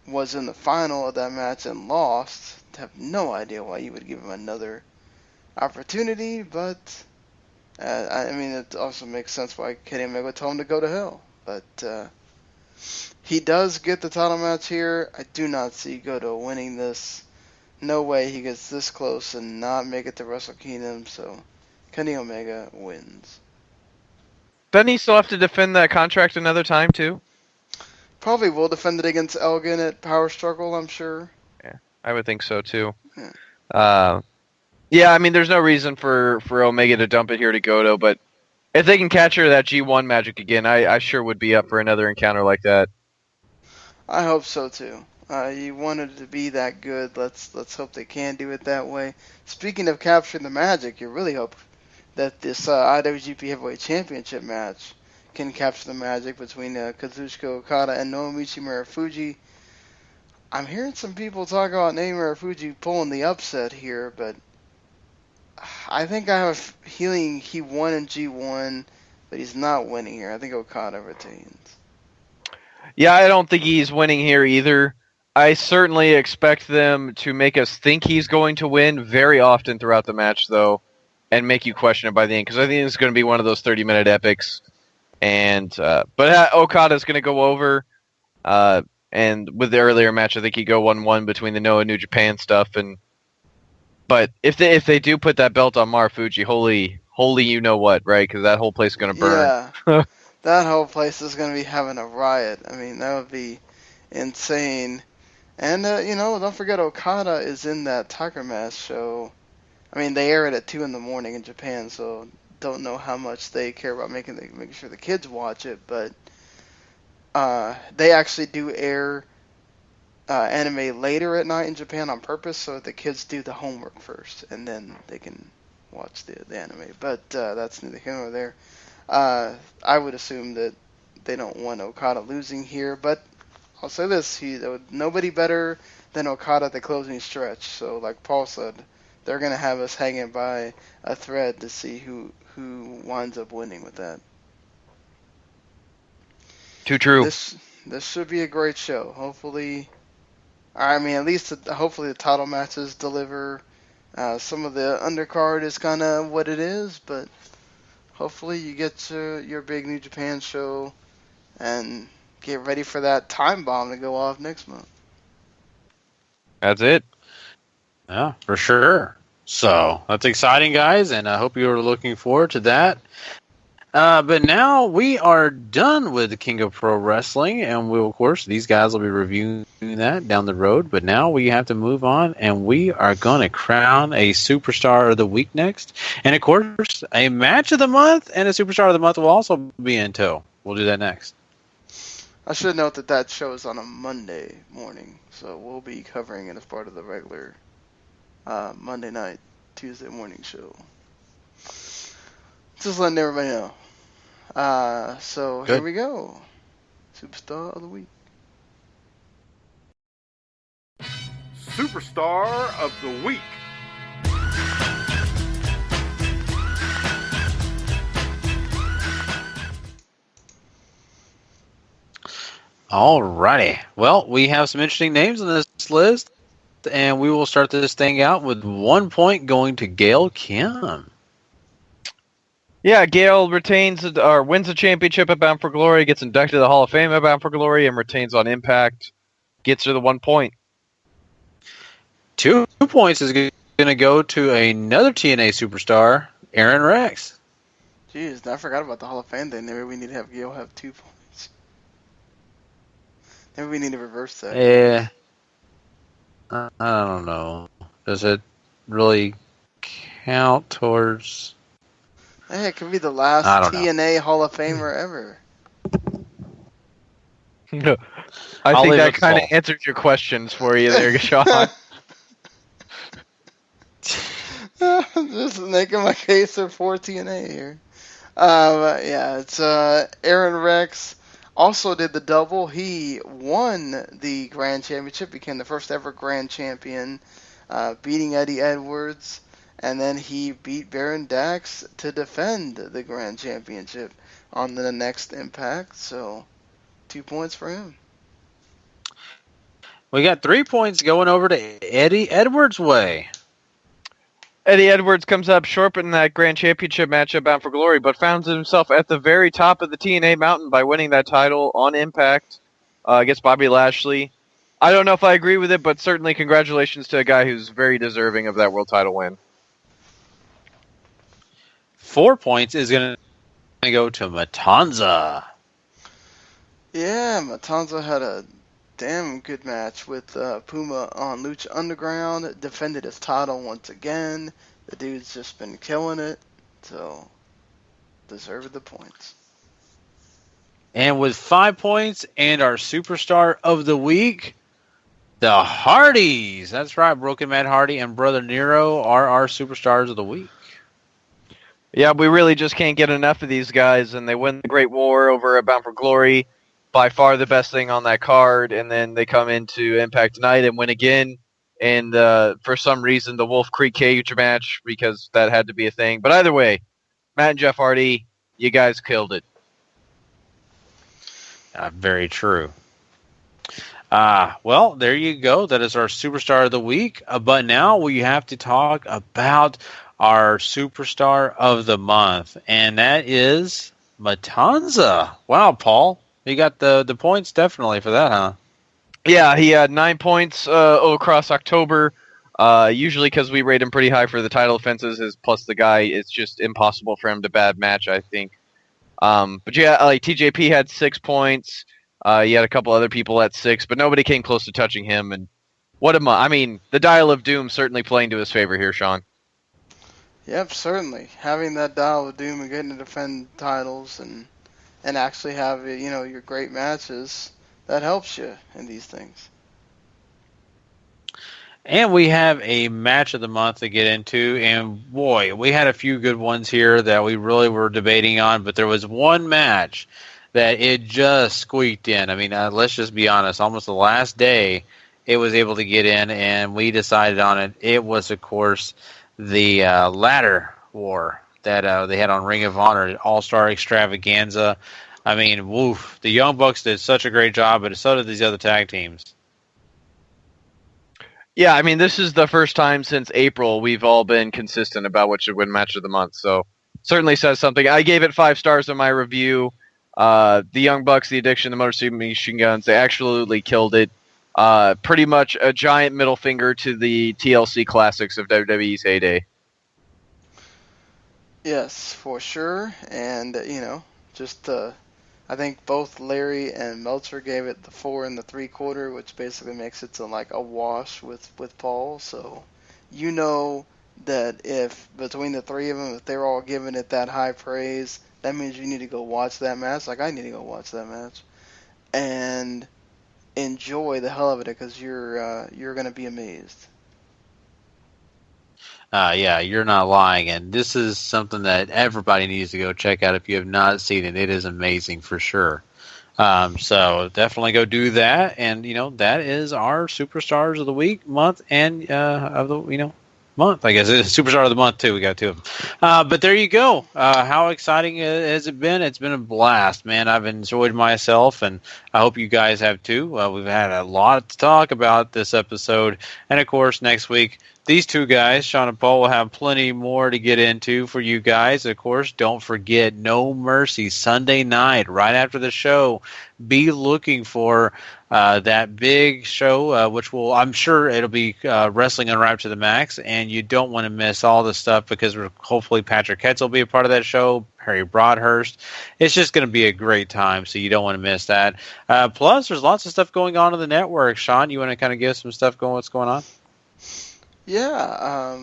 was in the final of that match and lost. I have no idea why you would give him another opportunity, but I mean, it also makes sense why Kenny Omega told him to go to hell. But he does get the title match here. I do not see Goto winning this. No way he gets this close and not make it to Wrestle Kingdom, so Kenny Omega wins. Doesn't he still have to defend that contract another time, too? Probably will defend it against Elgin at Power Struggle, I'm sure. Yeah, I would think so, too. Yeah. Yeah, I mean, there's no reason for Omega to dump it here to Goto, but if they can capture that G1 magic again, I sure would be up for another encounter like that. I hope so, too. You wanted it to be that good. Let's hope they can do it that way. Speaking of capturing the magic, you really hope that this IWGP Heavyweight Championship match can capture the magic between Kazuchika Okada and Naomichi Marufuji. I'm hearing some people talk about Naomichi Marufuji pulling the upset here, but I think I have a feeling he won in G1, but he's not winning here. I think Okada retains. Yeah, I don't think he's winning here either. I certainly expect them to make us think he's going to win very often throughout the match, though, and make you question it by the end, because I think it's going to be one of those 30-minute epics. And but Okada's going to go over, and with the earlier match, I think he go 1-1 between the Noah New Japan stuff. But if they do put that belt on Marufuji, holy you know what, right? Because that whole place is going to burn. Yeah, that whole place is going to be having a riot. I mean, that would be insane. And, don't forget Okada is in that Tiger Mask show. I mean, they air it at 2 in the morning in Japan, so don't know how much they care about making sure the kids watch it. But they actually do air anime later at night in Japan on purpose, so that the kids do the homework first, and then they can watch the anime. But that's neither here nor there. I would assume that they don't want Okada losing here, but I'll say this, nobody better than Okada at the closing stretch. So like Paul said, they're going to have us hanging by a thread to see who winds up winning with that. Too true. This should be a great show. Hopefully, at least hopefully the title matches deliver. Some of the undercard is kind of what it is, but hopefully you get to your big New Japan show and get ready for that time bomb to go off next month. That's it. Yeah, for sure. So that's exciting, guys, and I hope you're looking forward to that. But now we are done with the King of Pro Wrestling, and of course, these guys will be reviewing that down the road. But now we have to move on, and we are going to crown a Superstar of the Week next. And of course, a Match of the Month and a Superstar of the Month will also be in tow. We'll do that next. I should note that show is on a Monday morning, so we'll be covering it as part of the regular Monday night, Tuesday morning show. Just letting everybody know. So Good. Here we go. Superstar of the Week. Superstar of the Week. Alrighty. Well, we have some interesting names on this list, and we will start this thing out with 1 point going to Gail Kim. Yeah, Gail wins the championship at Bound for Glory, gets inducted to the Hall of Fame at Bound for Glory, and retains on Impact. Gets her the 1 point. 2 points is going to go to another TNA superstar, Aaron Rex. Jeez, I forgot about the Hall of Fame thing. Maybe we need to have Gil have 2 points. Maybe we need to reverse that. Yeah. I don't know. Does it really count towards... Hey, it could be the last TNA Hall of Famer ever. I think that kind of answers your questions for you there, Sean. Just making my case for TNA here. Yeah, it's Aaron Rex also did the double. He won the Grand Championship, became the first ever Grand Champion, beating Eddie Edwards, and then he beat Baron Dax to defend the Grand Championship on the next Impact. So 2 points for him. We got 3 points going over to Eddie Edwards' way. Eddie Edwards comes up short in that Grand Championship matchup Bound for Glory, but found himself at the very top of the TNA mountain by winning that title on Impact against Bobby Lashley. I don't know if I agree with it, but certainly congratulations to a guy who's very deserving of that world title win. 4 points is going to go to Matanza. Yeah, Matanza had a damn good match with Puma on Lucha Underground. Defended his title once again. The dude's just been killing it. So, deserved the points. And with 5 points and our superstar of the week, the Hardys. That's right, Broken Matt Hardy and Brother Nero are our superstars of the week. Yeah, we really just can't get enough of these guys, and they win the Great War over at Bound for Glory. By far the best thing on that card, and then they come into Impact tonight and win again. And for some reason, the Wolf Creek Cage match, because that had to be a thing. But either way, Matt and Jeff Hardy, you guys killed it. Very true. Well, there you go. That is our superstar of the week. But now we have to talk about our superstar of the month, and that is Matanza. Wow, Paul. You got the points definitely for that, huh? Yeah, he had 9 points across October. Usually because we rate him pretty high for the title defenses, plus the guy, it's just impossible for him to bad match, I think. But yeah, like TJP had 6 points. You had a couple other people at 6, but nobody came close to touching him. And what a month. I mean, the Dial of Doom certainly playing to his favor here, Sean. Yep, certainly. Having that Dial of Doom and getting to defend titles and actually have, your great matches, that helps you in these things. And we have a match of the month to get into, and boy, we had a few good ones here that we really were debating on, but there was one match that it just squeaked in. I mean, let's just be honest, almost the last day it was able to get in, and we decided on it. It was, of course, the ladder war that they had on Ring of Honor, All-Star Extravaganza. I mean, woof. The Young Bucks did such a great job, but so did these other tag teams. Yeah, I mean, this is the first time since April we've all been consistent about what should win match of the month, so certainly says something. I gave it 5 stars in my review. The Young Bucks, The Addiction, the Motor City Machine Guns, they absolutely killed it. Pretty much a giant middle finger to the TLC classics of WWE's heyday. Yes, for sure. And, I think both Larry and Meltzer gave it the 4 3/4, which basically makes it to like a wash with Paul. So, that if between the three of them, if they're all giving it that high praise, that means you need to go watch that match. Like I need to go watch that match and enjoy the hell of it because you're going to be amazed. Yeah, you're not lying, and this is something that everybody needs to go check out if you have not seen it. It is amazing for sure. So definitely go do that, and that is our superstars of the week, month, and of the month. I guess it's superstar of the month too. We got 2 of them. But there you go. How exciting has it been? It's been a blast, man. I've enjoyed myself, and I hope you guys have too. We've had a lot to talk about this episode, and of course next week. These 2 guys, Sean and Paul, will have plenty more to get into for you guys. Of course, don't forget No Mercy Sunday night, right after the show. be looking for that big show, which I'm sure it'll be Wrestling Unwrapped to the Max, and you don't want to miss all the stuff because hopefully Patrick Ketz will be a part of that show, Harry Broadhurst. It's just going to be a great time, so you don't want to miss that. Plus, there's lots of stuff going on the network. Sean, you want to kind of give some stuff what's going on? Yeah,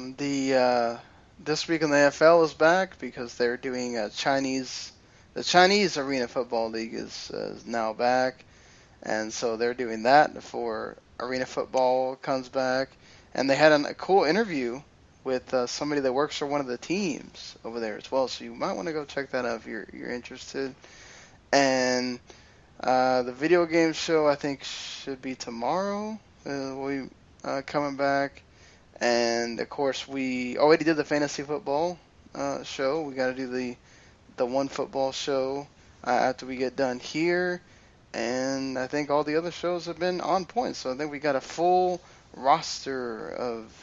this week in the NFL is back because they're doing the Chinese Arena Football League is now back, and so they're doing that before Arena Football comes back. And they had a cool interview with somebody that works for one of the teams over there as well, so you might want to go check that out if you're interested. And the video game show, I think, should be tomorrow. We coming back. And, of course, we already did the fantasy football show. We got to do the one football show after we get done here. And I think all the other shows have been on point. So I think we got a full roster of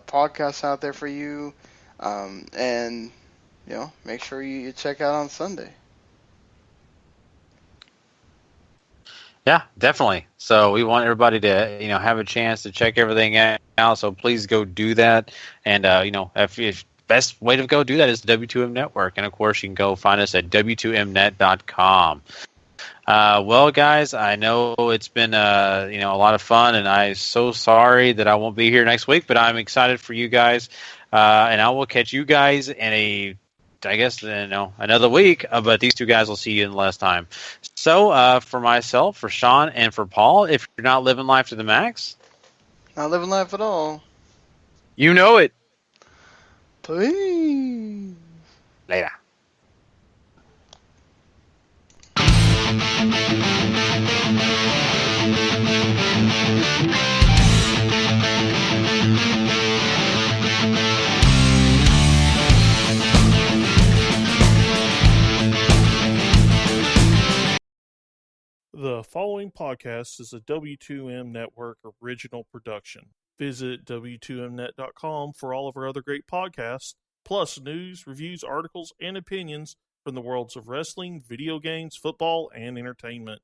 podcasts out there for you. And, make sure you check out on Sunday. Yeah, definitely. So we want everybody to, have a chance to check everything out. So please go do that. And, if best way to go do that is the W2M Network. And, of course, you can go find us at W2Mnet.com. Well, guys, I know it's been, a lot of fun. And I'm so sorry that I won't be here next week. But I'm excited for you guys. And I will catch you guys in another week, but these two guys will see you in less time. So, for myself, for Sean, and for Paul, if you're not living life to the max, not living life at all, you know it. Please. Later. The following podcast is a W2M Network original production. Visit W2Mnet.com for all of our other great podcasts, plus news, reviews, articles, and opinions from the worlds of wrestling, video games, football, and entertainment.